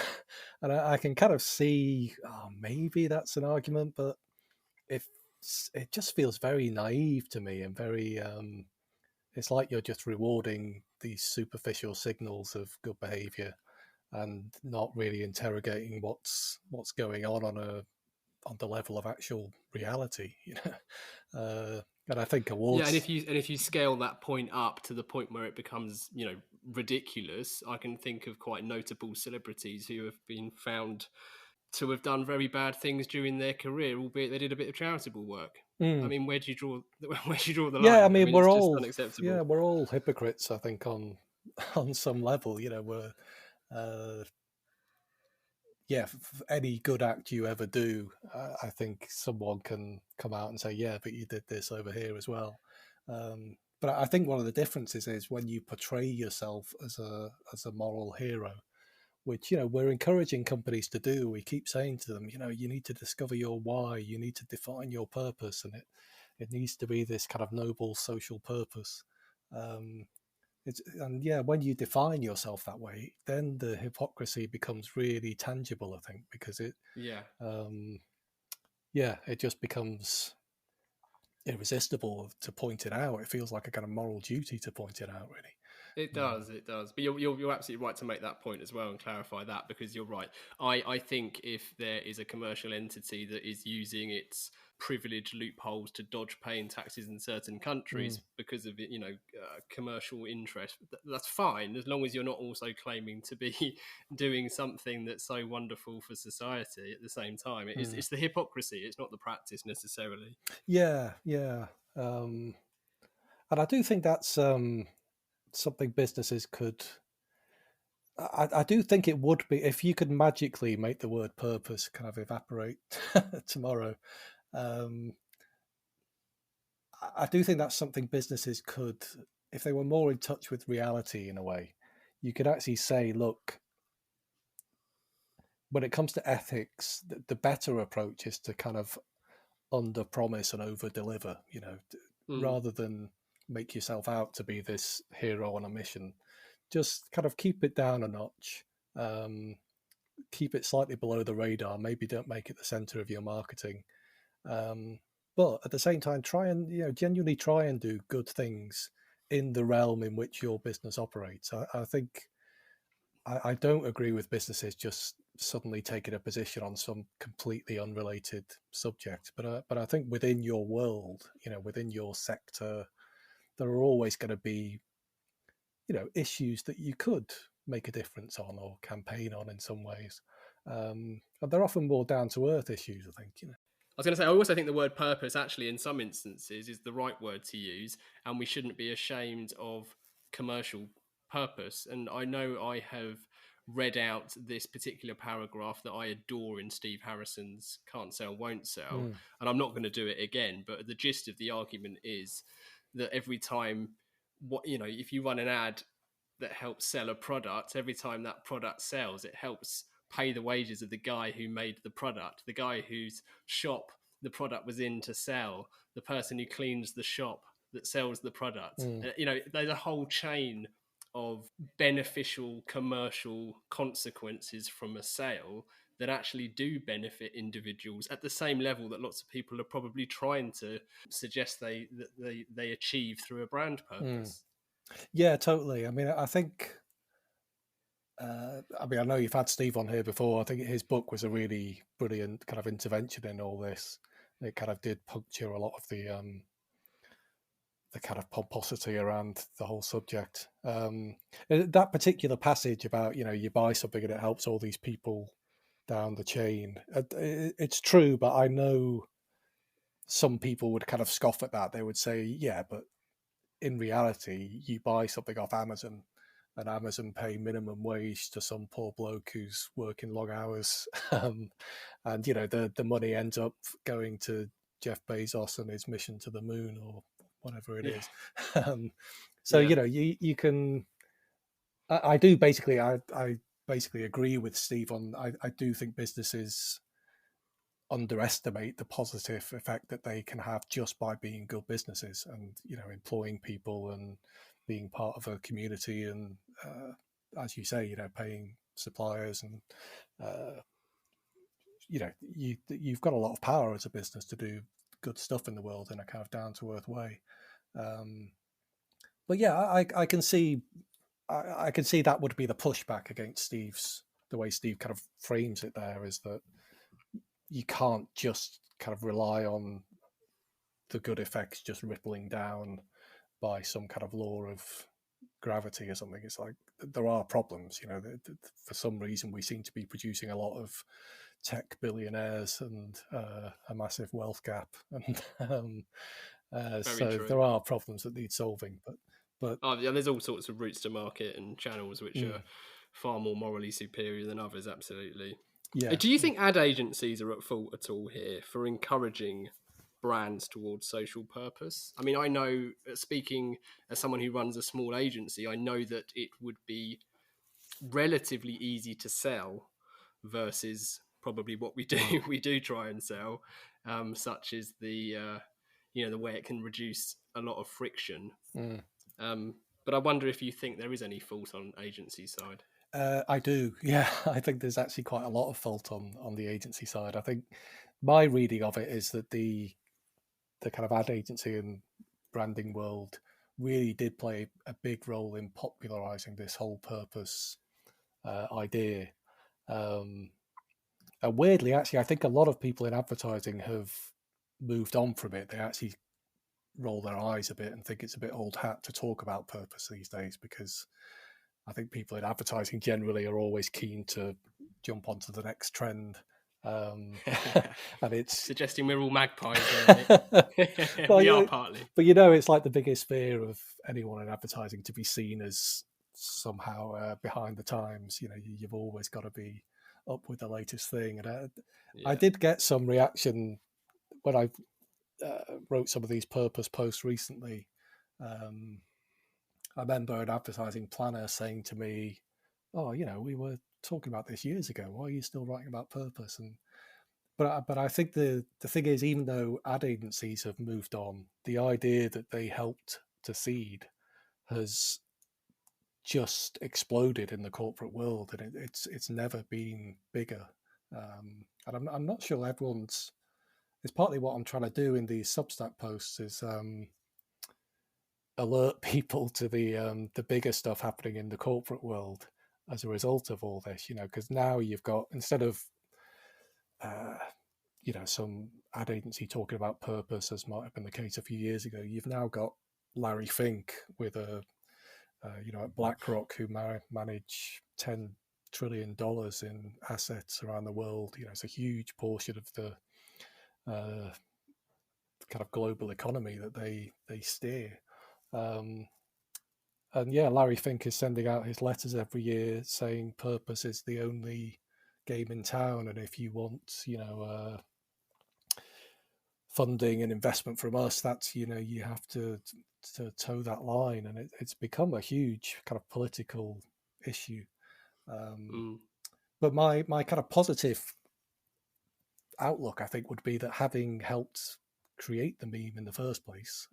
I can kind of see, maybe that's an argument, but it just feels very naive to me, and very it's like you're just rewarding these superficial signals of good behavior and not really interrogating what's going on the level of actual reality, and I think awards. Yeah, and if you scale that point up to the point where it becomes ridiculous, I can think of quite notable celebrities who have been found to have done very bad things during their career, albeit they did a bit of charitable work. I mean, where do you draw the line? Yeah, I mean, we're all unacceptable. Yeah, we're all hypocrites, I think, on some level. We're any good act you ever do, I think someone can come out and say, yeah, but you did this over here as well. But I think one of the differences is when you portray yourself as a moral hero, which we're encouraging companies to do. We keep saying to them, you need to discover your why, you need to define your purpose, and it needs to be this kind of noble social purpose. When you define yourself that way, then the hypocrisy becomes really tangible, I think, because it just becomes irresistible to point it out. It feels like a kind of moral duty to point it out, really. It does. But you're absolutely right to make that point as well and clarify that, because you're right. I think if there is a commercial entity that is using its privilege loopholes to dodge paying taxes in certain countries because of it, commercial interest, that's fine, as long as you're not also claiming to be doing something that's so wonderful for society at the same time. It's the hypocrisy, it's not the practice necessarily. Yeah. And I do think that's something businesses could. I do think it would be, if you could magically make the word purpose kind of evaporate tomorrow. I do think that's something businesses could, if they were more in touch with reality in a way, you could actually say, look, when it comes to ethics, the better approach is to kind of under promise and over deliver, rather than make yourself out to be this hero on a mission. Just kind of keep it down a notch, keep it slightly below the radar, maybe don't make it the center of your marketing. But at the same time, try and genuinely try and do good things in the realm in which your business operates. I think I don't agree with businesses just suddenly taking a position on some completely unrelated subject. But I think within your world, within your sector, there are always going to be, issues that you could make a difference on or campaign on in some ways. And they're often more down to earth issues, I think. I was going to say, I also think the word purpose actually in some instances is the right word to use, and we shouldn't be ashamed of commercial purpose. And I know I have read out this particular paragraph that I adore in Steve Harrison's Can't Sell, Won't Sell, and I'm not going to do it again, but the gist of the argument is that every time, if you run an ad that helps sell a product, every time that product sells, it helps pay the wages of the guy who made the product, the guy whose shop the product was in to sell, the person who cleans the shop that sells the product. There's a whole chain of beneficial commercial consequences from a sale that actually do benefit individuals at the same level that lots of people are probably trying to suggest they achieve through a brand purpose. Yeah, totally. I mean, I think, I know you've had Steve on here before. I think his book was a really brilliant kind of intervention in all this. It kind of did puncture a lot of the kind of pomposity around the whole subject. That particular passage about, you buy something and it helps all these people down the chain. It's true, but I know some people would kind of scoff at that. They would say, yeah, but in reality, you buy something off Amazon and Amazon pay minimum wage to some poor bloke who's working long hours. And, the money ends up going to Jeff Bezos and his mission to the moon or whatever it is. You can, I basically agree with Steve on, I do think businesses underestimate the positive effect that they can have just by being good businesses and, employing people and being part of a community and, as you say, paying suppliers and, you've got a lot of power as a business to do good stuff in the world in a kind of down-to-earth way. But yeah, I can see that would be the pushback against the way Steve kind of frames it there, is that you can't just kind of rely on the good effects just rippling down by some kind of law of gravity or something. It's like there are problems, for some reason we seem to be producing a lot of tech billionaires and a massive wealth gap, and so there are problems that need solving. But there's all sorts of routes to market and channels which are far more morally superior than others. Absolutely. Yeah. Do you think ad agencies are at fault at all here for encouraging brands towards social purpose? I mean, I know, speaking as someone who runs a small agency, I know that it would be relatively easy to sell versus probably what we do try and sell, such as the way it can reduce a lot of friction. But I wonder if you think there is any fault on agency side. I do, yeah. I think there's actually quite a lot of fault on the agency side. I think my reading of it is that the kind of ad agency and branding world really did play a big role in popularizing this whole purpose idea. And weirdly, actually, I think a lot of people in advertising have moved on from it. They actually roll their eyes a bit and think it's a bit old hat to talk about purpose these days, because I think people in advertising generally are always keen to jump onto the next trend. And it's suggesting we're all magpies. Well, we are partly. But it's like the biggest fear of anyone in advertising to be seen as somehow behind the times. You've always got to be up with the latest thing. And I did get some reaction when I wrote some of these purpose posts recently. I remember an advertising planner saying to me, "Oh, we were talking about this years ago. Why are you still writing about purpose?" But I think the thing is, even though ad agencies have moved on, the idea that they helped to seed has just exploded in the corporate world, and it's never been bigger. And I'm not sure everyone's. It's partly what I'm trying to do in these Substack posts is alert people to the bigger stuff happening in the corporate world as a result of all this, because now you've got, instead of some ad agency talking about purpose, as might have been the case a few years ago, you've now got Larry Fink with at BlackRock, who manage $10 trillion in assets around the world. It's a huge portion of the kind of global economy that they steer. And yeah, Larry Fink is sending out his letters every year saying purpose is the only game in town, and if you want, funding and investment from us, that's you have to toe that line, and it's become a huge kind of political issue. But my kind of positive outlook, I think, would be that having helped create the meme in the first place,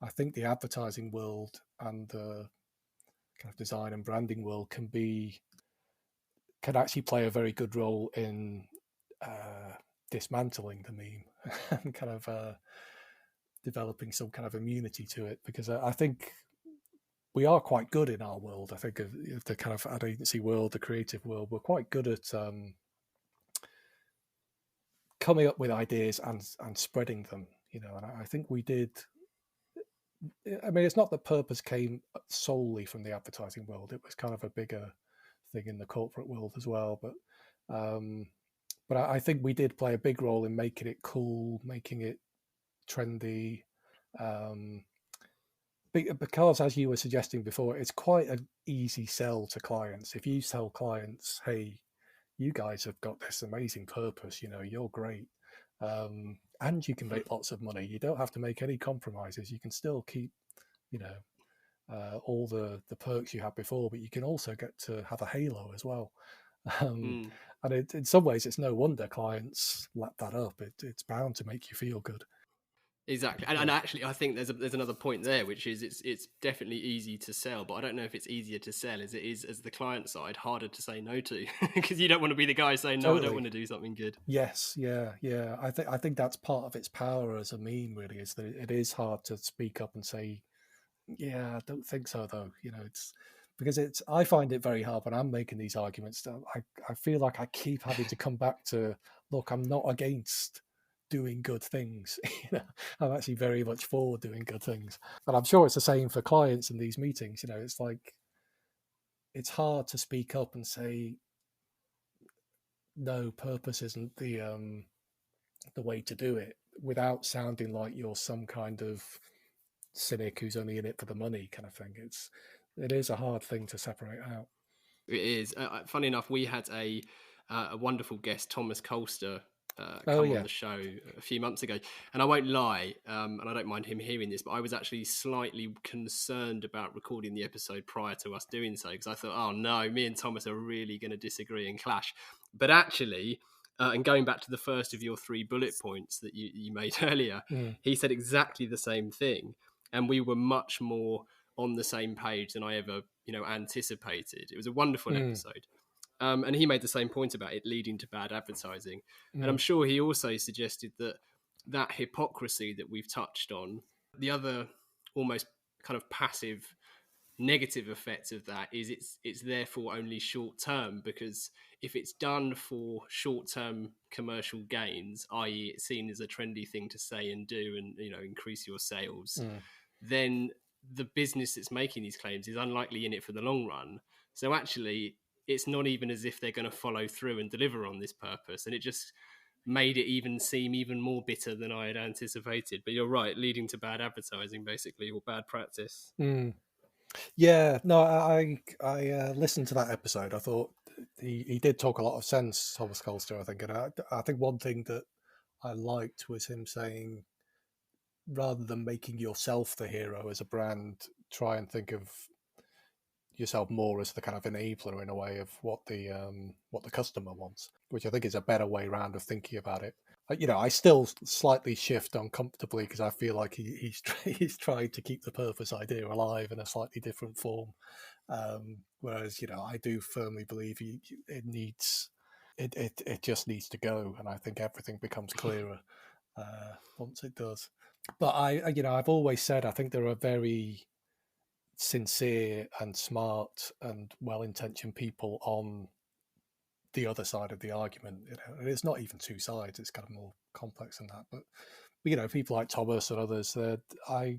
I think the advertising world and the kind of design and branding world can actually play a very good role in dismantling the meme and kind of developing some kind of immunity to it, because I think we are quite good in our world. I think of the kind of ad agency world, the creative world, we're quite good at coming up with ideas and spreading them, and I think we did. I mean, it's not that purpose came solely from the advertising world. It was kind of a bigger thing in the corporate world as well. But I think we did play a big role in making it cool, making it trendy. Because, as you were suggesting before, it's quite an easy sell to clients. If you tell clients, hey, you guys have got this amazing purpose, you're great. And you can make lots of money. You don't have to make any compromises. You can still keep, all the perks you had before, but you can also get to have a halo as well. And in some ways, it's no wonder clients lap that up. It's bound to make you feel good. Exactly, and actually, I think there's another point there, which is it's definitely easy to sell, but I don't know if it's easier to sell as it is as the client side, harder to say no to, because you don't want to be the guy saying no, totally. I don't want to do something good. Yes, yeah. I think that's part of its power as a meme, really, is that it is hard to speak up and say, yeah, I don't think so, though. It's because I find it very hard when I'm making these arguments. I feel like I keep having to come back to, look, I'm not against doing good things. I'm actually very much for doing good things, and I'm sure it's the same for clients in these meetings. It's like it's hard to speak up and say no, purpose isn't the way to do it, without sounding like you're some kind of cynic who's only in it for the money kind of thing. It is a hard thing to separate out. It is. Funny enough, we had a wonderful guest, Thomas Colster, come on the show a few months ago, and I won't lie, and I don't mind him hearing this, but I was actually slightly concerned about recording the episode prior to us doing so, because I thought, oh no, me and Thomas are really going to disagree and clash. But actually, and going back to the first of your 3 bullet points that you made earlier, he said exactly the same thing, and we were much more on the same page than I ever anticipated. It was a wonderful episode. And he made the same point about it leading to bad advertising. And I'm sure he also suggested that hypocrisy that we've touched on, the other almost kind of passive negative effect of that is it's therefore only short term, because if it's done for short term commercial gains, i.e. it's seen as a trendy thing to say and do and increase your sales, then the business that's making these claims is unlikely in it for the long run. So actually, it's not even as if they're going to follow through and deliver on this purpose. And it just made it even seem even more bitter than I had anticipated. But you're right, leading to bad advertising, basically, or bad practice. Yeah, no, I listened to that episode. I thought he did talk a lot of sense, Thomas Colster, I think. And I think one thing that I liked was him saying, rather than making yourself the hero as a brand, try and think of yourself more as the kind of enabler in a way of what the customer wants, which I think is a better way round of thinking about it. I still slightly shift uncomfortably because I feel like he's trying to keep the purpose idea alive in a slightly different form. Whereas I do firmly believe it just needs to go, and I think everything becomes clearer once it does. But I've always said I think there are very sincere and smart and well-intentioned people on the other side of the argument. And it's not even 2 sides, it's kind of more complex than that. But people like Thomas and others, I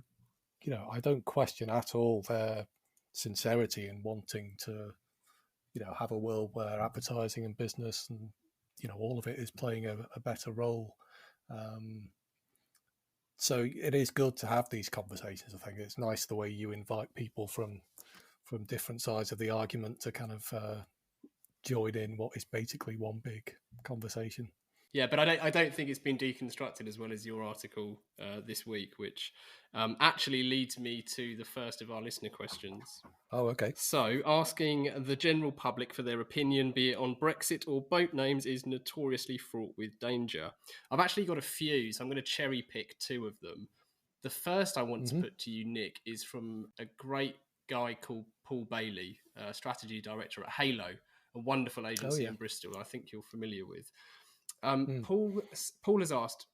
don't question at all their sincerity in wanting to have a world where advertising and business and all of it is playing a better role. So it is good to have these conversations. I think it's nice the way you invite people from different sides of the argument to kind of join in what is basically one big conversation. Yeah, but I don't think it's been deconstructed as well as your article this week, which actually leads me to the first of our listener questions. Oh, okay. So, asking the general public for their opinion, be it on Brexit or boat names, is notoriously fraught with danger. I've actually got a few, so I'm going to cherry pick two of them. The first I want to put to you, Nick, is from a great guy called Paul Bailey, strategy director at Halo, a wonderful agency in Bristol I think you're familiar with. Paul has asked,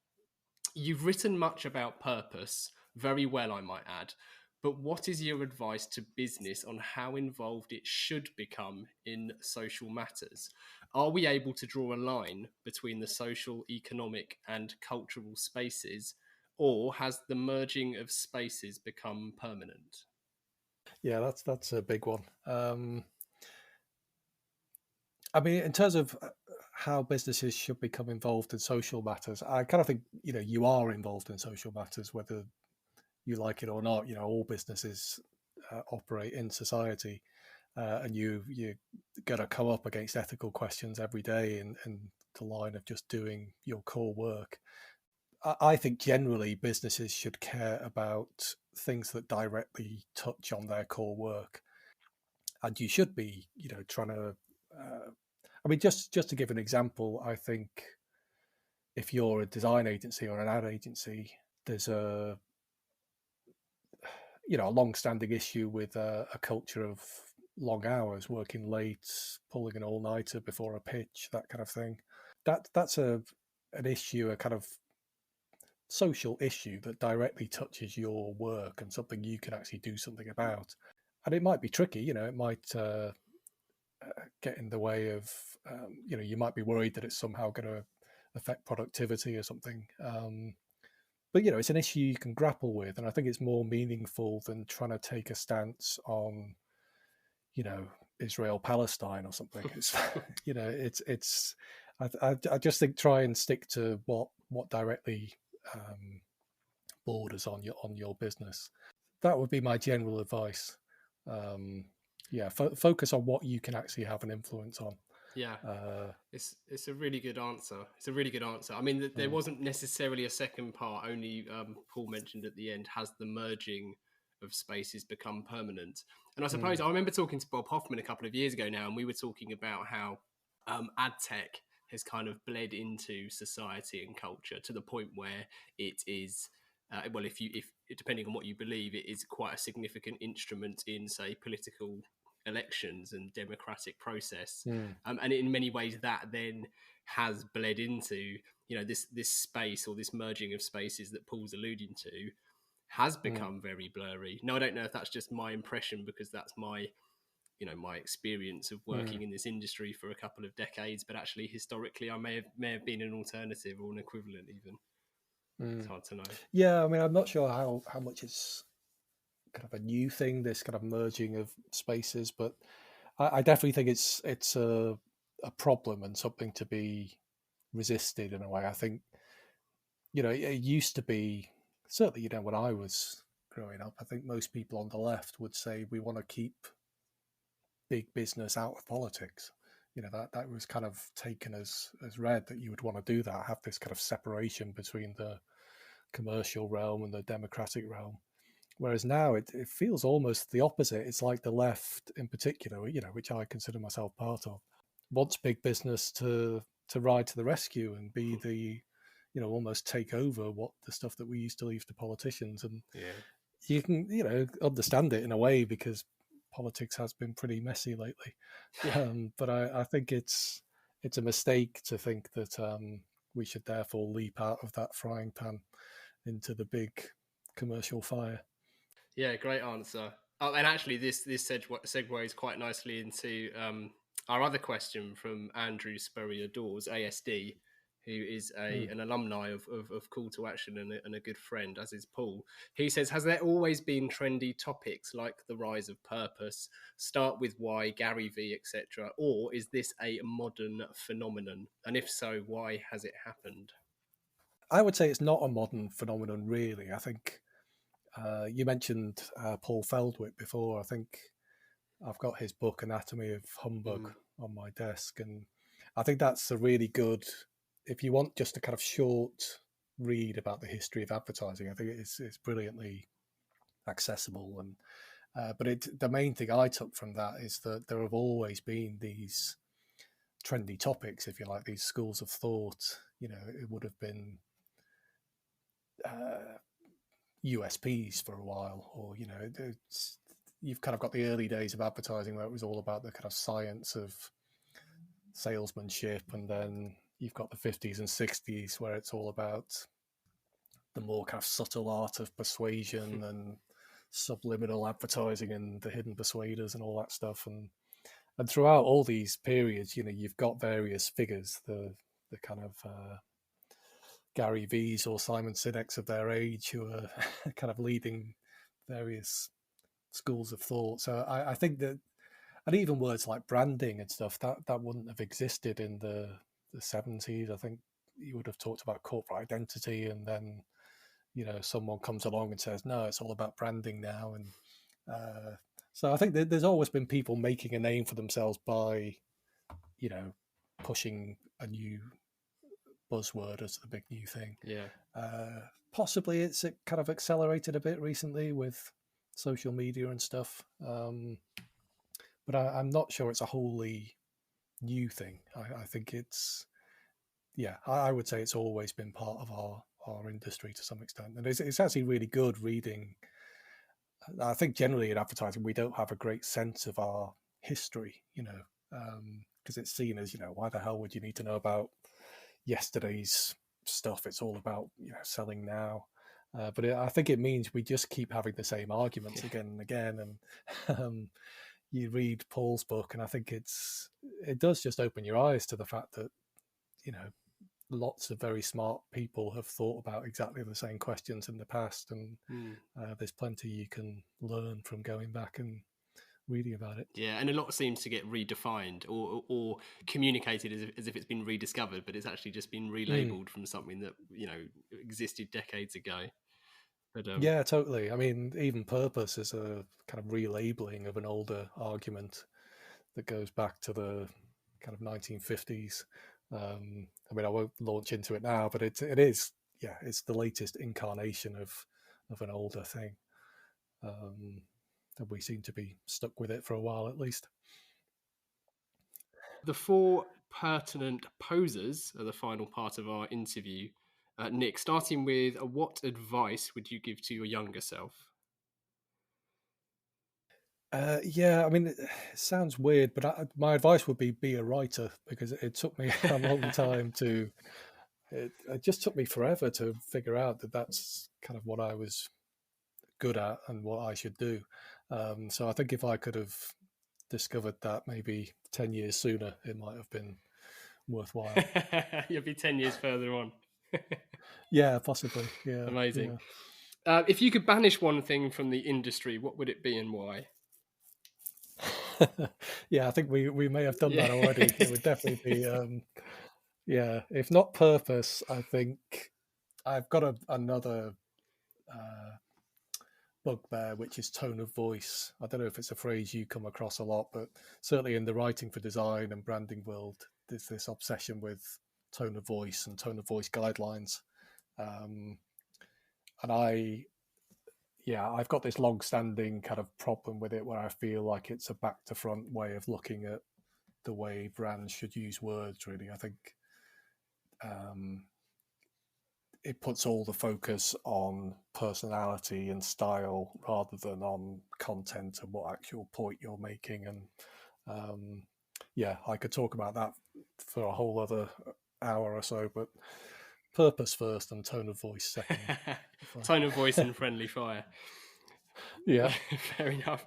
you've written much about purpose, very well I might add, but what is your advice to business on how involved it should become in social matters? Are we able to draw a line between the social, economic and cultural spaces, or has the merging of spaces become permanent? Yeah, that's a big one. I mean, in terms of how businesses should become involved in social matters, I kind of think, you are involved in social matters, whether you like it or not. All businesses operate in society, and you're going to come up against ethical questions every day in the line of just doing your core work. I think generally businesses should care about things that directly touch on their core work, and you should be, trying to. I mean, just to give an example, I think if you're a design agency or an ad agency, there's a long-standing issue with a culture of long hours, working late, pulling an all-nighter before a pitch, that kind of thing. That's an issue, a kind of social issue that directly touches your work and something you can actually do something about. And it might be tricky, it might get in the way of, you might be worried that it's somehow going to affect productivity or something. But, it's an issue you can grapple with. And I think it's more meaningful than trying to take a stance on, Israel, Palestine or something. It's, I just think try and stick to what directly borders on your business. That would be my general advice. Focus on what you can actually have an influence on. Yeah, it's a really good answer. It's a really good answer. I mean, there wasn't necessarily a second part. Only Paul mentioned at the end, has the merging of spaces become permanent? And I suppose I remember talking to Bob Hoffman a couple of years ago now, and we were talking about how ad tech has kind of bled into society and culture to the point where it is. If depending on what you believe, it is quite a significant instrument in, say, political elections and democratic process, and in many ways that then has bled into this space, or this merging of spaces that Paul's alluding to, has become very blurry. Now I don't know if that's just my impression, because that's my experience of working in this industry for a couple of decades, but actually historically I may have been an alternative or an equivalent even. It's hard to know. Yeah, I mean, I'm not sure how much it's kind of a new thing, this kind of merging of spaces, but I definitely think it's a problem and something to be resisted in a way. I think, it used to be, certainly, when I was growing up, I think most people on the left would say we want to keep big business out of politics. That was kind of taken as read, that you would want to do that, have this kind of separation between the commercial realm and the democratic realm. Whereas now it feels almost the opposite. It's like the left in particular, which I consider myself part of, wants big business to ride to the rescue and be the, almost take over what the stuff that we used to leave to politicians. And you can, understand it in a way, because politics has been pretty messy lately. But I think it's a mistake to think that we should therefore leap out of that frying pan into the big commercial fire. Yeah, great answer. Oh, and actually, this segues quite nicely into our other question from Andrew Spurrier, Dawes, ASD, who is an alumni of Call to Action and a good friend, as is Paul. He says, has there always been trendy topics like the rise of purpose, start with why, Gary V, etc., or is this a modern phenomenon? And if so, why has it happened? I would say it's not a modern phenomenon, really. I think you mentioned Paul Feldwick before. I think I've got his book Anatomy of Humbug on my desk, and I think that's a really good, if you want just a kind of short read about the history of advertising, I think it's brilliantly accessible. And but the main thing I took from that is that there have always been these trendy topics, if you like, these schools of thought. It would have been USPs for a while, or you've kind of got the early days of advertising where it was all about the kind of science of salesmanship, and then you've got the 50s and 60s where it's all about the more kind of subtle art of persuasion and subliminal advertising and the hidden persuaders and all that stuff. And throughout all these periods, you've got various figures, the kind of Gary V's or Simon Sinek's of their age, who are kind of leading various schools of thought. So I think that, and even words like branding and stuff, that wouldn't have existed in the 70s. I think you would have talked about corporate identity, and then someone comes along and says, no, it's all about branding now. And so I think that there's always been people making a name for themselves by pushing a new buzzword as the big new thing. Possibly it's kind of accelerated a bit recently with social media and stuff, but I'm not sure it's a wholly new thing. I think it's I would say it's always been part of our industry to some extent, and it's actually really good reading. I think generally in advertising we don't have a great sense of our history, because it's seen as why the hell would you need to know about yesterday's stuff? It's all about selling now. But I think it means we just keep having the same arguments again and again. And you read Paul's book, and I think it does just open your eyes to the fact that lots of very smart people have thought about exactly the same questions in the past, and there's plenty you can learn from going back and reading about it. Yeah, and a lot seems to get redefined or communicated as if it's been rediscovered, but it's actually just been relabeled from something that existed decades ago. But yeah, totally. I mean, even purpose is a kind of relabeling of an older argument that goes back to the kind of 1950s. I mean, I won't launch into it now, but it is it's the latest incarnation of an older thing. And we seem to be stuck with it for a while at least. The 4 pertinent posers are the final part of our interview. Nick, starting with what advice would you give to your younger self? I mean, it sounds weird, but my advice would be a writer, because it took me a long time it just took me forever to figure out that that's kind of what I was good at and what I should do. So I think if I could have discovered that maybe 10 years sooner, it might have been worthwhile. You'll be 10 years further on. Yeah, possibly. Yeah. Amazing. Yeah. If you could banish one thing from the industry, what would it be and why? Yeah, I think we may have done that already. It would definitely be, if not purpose, I think I've got another bugbear, which is tone of voice. I don't know if it's a phrase you come across a lot, but certainly in the writing for design and branding world, there's this obsession with tone of voice and tone of voice guidelines. And I've got this long-standing kind of problem with it, where I feel like it's a back-to-front way of looking at the way brands should use words, really. I think it puts all the focus on personality and style rather than on content and what actual point you're making. And I could talk about that for a whole other hour or so, but purpose first and tone of voice second. Tone of voice and friendly fire. Yeah. Fair enough.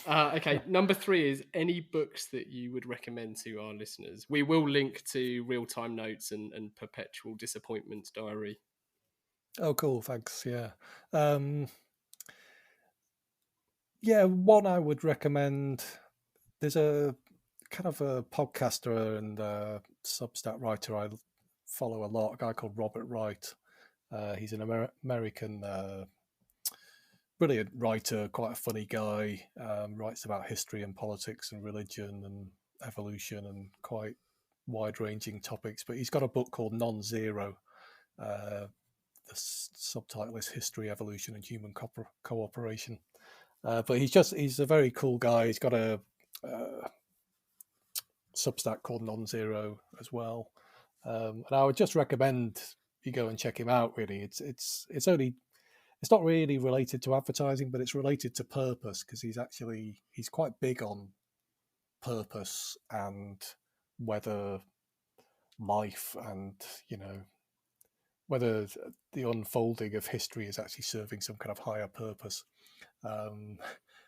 Okay, number 3 is any books that you would recommend to our listeners. We will link to Real-Time Notes and Perpetual Disappointments Diary. Oh, cool. Thanks. Yeah. One I would recommend, there's a kind of a podcaster and Substack writer I follow a lot, a guy called Robert Wright. He's an American brilliant writer, quite a funny guy. Writes about history and politics and religion and evolution and quite wide-ranging topics. But he's got a book called Non-Zero. The subtitle is History, Evolution, and Human Cooperation. But he's a very cool guy. He's got a Substack called Non-Zero as well. And I would just recommend you go and check him out. Really, it's not really related to advertising, but it's related to purpose, because he's quite big on purpose and whether life and whether the unfolding of history is actually serving some kind of higher purpose,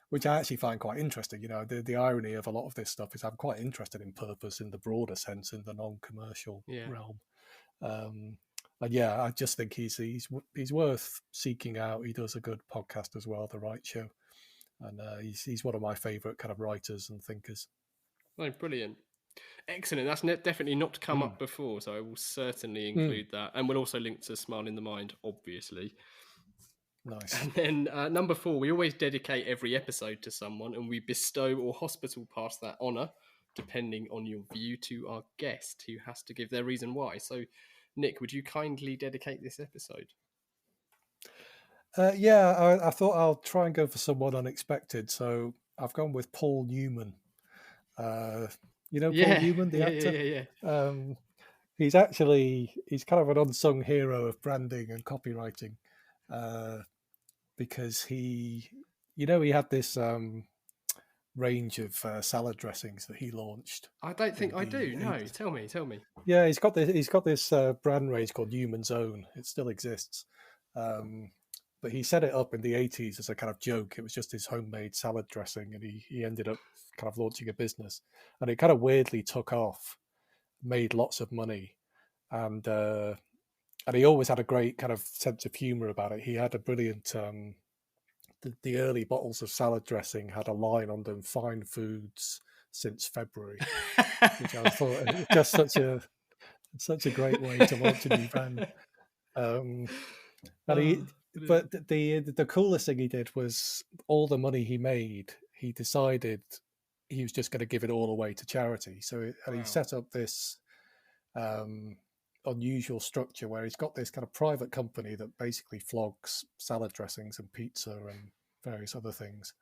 which I actually find quite interesting. The irony of a lot of this stuff is I'm quite interested in purpose in the broader sense, in the non-commercial realm. And yeah, I just think he's worth seeking out. He does a good podcast as well, The Right Show, and he's one of my favourite kind of writers and thinkers. Oh, brilliant. Excellent. That's definitely not come up before, so I will certainly include that. And we'll also link to Smile in the Mind, obviously. Nice. And then number 4, we always dedicate every episode to someone, and we bestow or hospital pass that honour, depending on your view, to our guest, who has to give their reason why. So, Nick, would you kindly dedicate this episode? I thought I'll try and go for someone unexpected. So I've gone with Paul Newman. Paul Newman, the actor? Yeah. He's kind of an unsung hero of branding and copywriting, because he had this range of salad dressings that he launched. I don't think I do. No, tell me. Yeah, he's got this brand range called Newman's Own. It still exists. But he set it up in the 80s as a kind of joke. It was just his homemade salad dressing, and he ended up kind of launching a business. And it kind of weirdly took off, made lots of money. And he always had a great kind of sense of humour about it. He had a brilliant... the early bottles of salad dressing had a line on them, "Fine foods since February," which I thought was just such a great way to launch a new brand. But the coolest thing he did was all the money he made, he decided he was just going to give it all away to charity. So he set up this unusual structure where he's got this kind of private company that basically flogs salad dressings and pizza and various other things.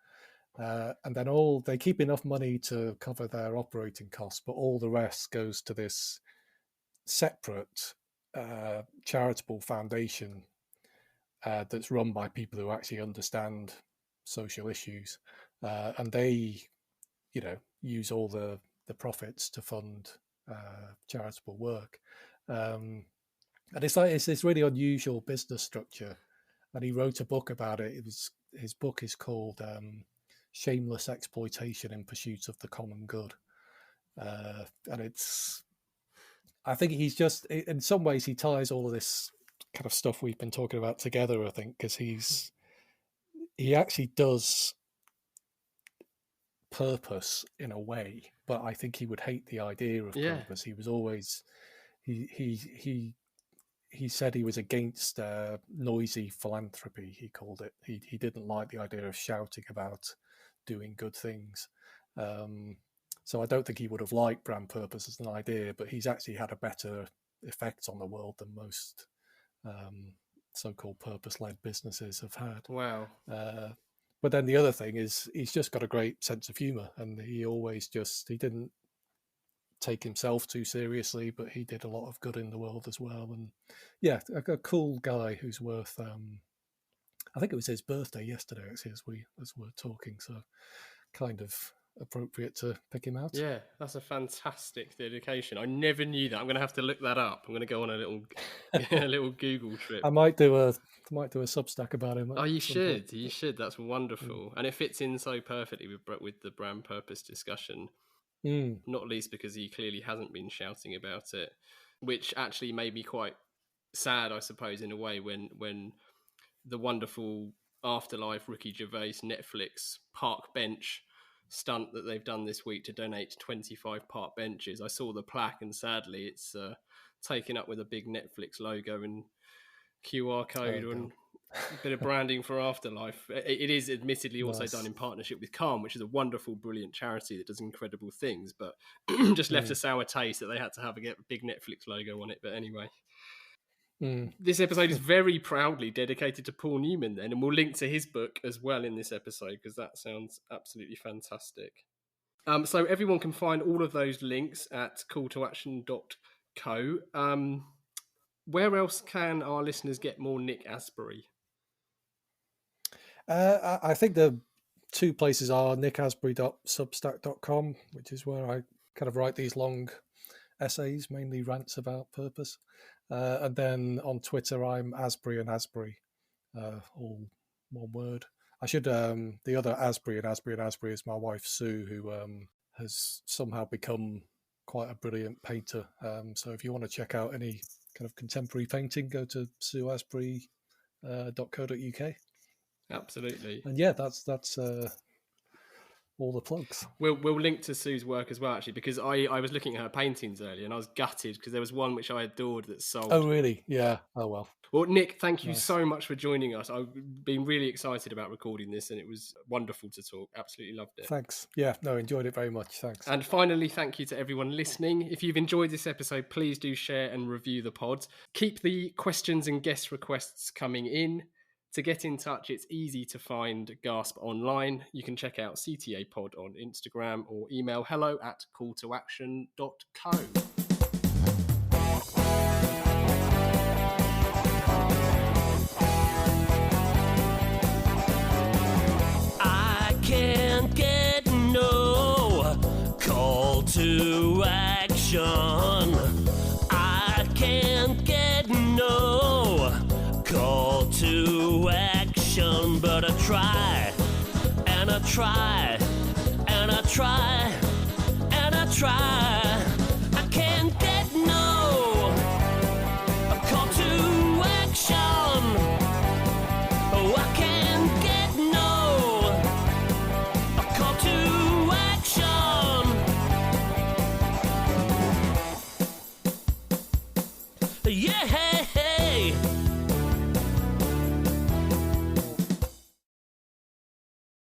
And then they keep enough money to cover their operating costs, but all the rest goes to this separate charitable foundation that's run by people who actually understand social issues, and they, use all the profits to fund charitable work. And it's this really unusual business structure. And he wrote a book about it. His book is called "Shameless Exploitation in Pursuit of the Common Good," and I think he's just, in some ways, he ties all of this kind of stuff we've been talking about together, I think, because he actually does purpose in a way, but I think he would hate the idea of purpose. He was always he said he was against noisy philanthropy, he called it. He didn't like the idea of shouting about doing good things. So I don't think he would have liked brand purpose as an idea, but he's actually had a better effect on the world than most so-called purpose-led businesses have had. Wow. But then the other thing is he's just got a great sense of humour, and he didn't take himself too seriously, but he did a lot of good in the world as well. And yeah, a cool guy who's worth, I think it was his birthday yesterday, actually, as we're talking, so kind of appropriate to pick him out. Yeah, that's a fantastic dedication. I never knew that. I'm going to have to look that up. I'm going to go on a little Google trip. I might do a Substack about him. Oh, you should. You should. That's wonderful, and it fits in so perfectly with the brand purpose discussion. Not least because he clearly hasn't been shouting about it, which actually made me quite sad, I suppose, in a way, when the wonderful Afterlife Ricky Gervais Netflix park bench stunt that they've done this week to donate 25 park benches. I saw the plaque, and sadly it's taken up with a big Netflix logo and QR code and a bit of branding for Afterlife. It is admittedly also Nice. done in partnership with Calm, which is a wonderful, brilliant charity that does incredible things, but just left a sour taste that they had to have a big Netflix logo on it. But anyway. This episode is very proudly dedicated to Paul Newman then, and we'll link to his book as well in this episode because that sounds absolutely fantastic. So everyone can find all of those links at calltoaction.co. Where else can our listeners get more Nick Asbury? I think the two places are nickasbury.substack.com, which is where I kind of write these long essays, mainly rants about purpose. And then on Twitter, I'm Asbury and Asbury, all one word. I should, the other Asbury is my wife, Sue, who has somehow become quite a brilliant painter. So if you want to check out any kind of contemporary painting, go to sueasbury.co.uk. Absolutely. And yeah, that's all the plugs. We'll link to Sue's work as well, actually, because I was looking at her paintings earlier and I was gutted because there was one which I adored that sold. Oh, really? Yeah. Oh, well. Well, Nick, thank you so much for joining us. I've been really excited about recording this and it was wonderful to talk. Absolutely loved it. Thanks. Yeah, no, enjoyed it very much. Thanks. And finally, thank you to everyone listening. If you've enjoyed this episode, please do share and review the pod. Keep the questions and guest requests coming in. To get in touch, it's easy to find Gasp online. You can check out CTA Pod on Instagram or email hello@calltoaction.co. I can't get no call to action. I can't get no call to action, but I try, and I try, and I try, and I try. I can't get no call to action. Oh, I can't get no call to action. Yeah.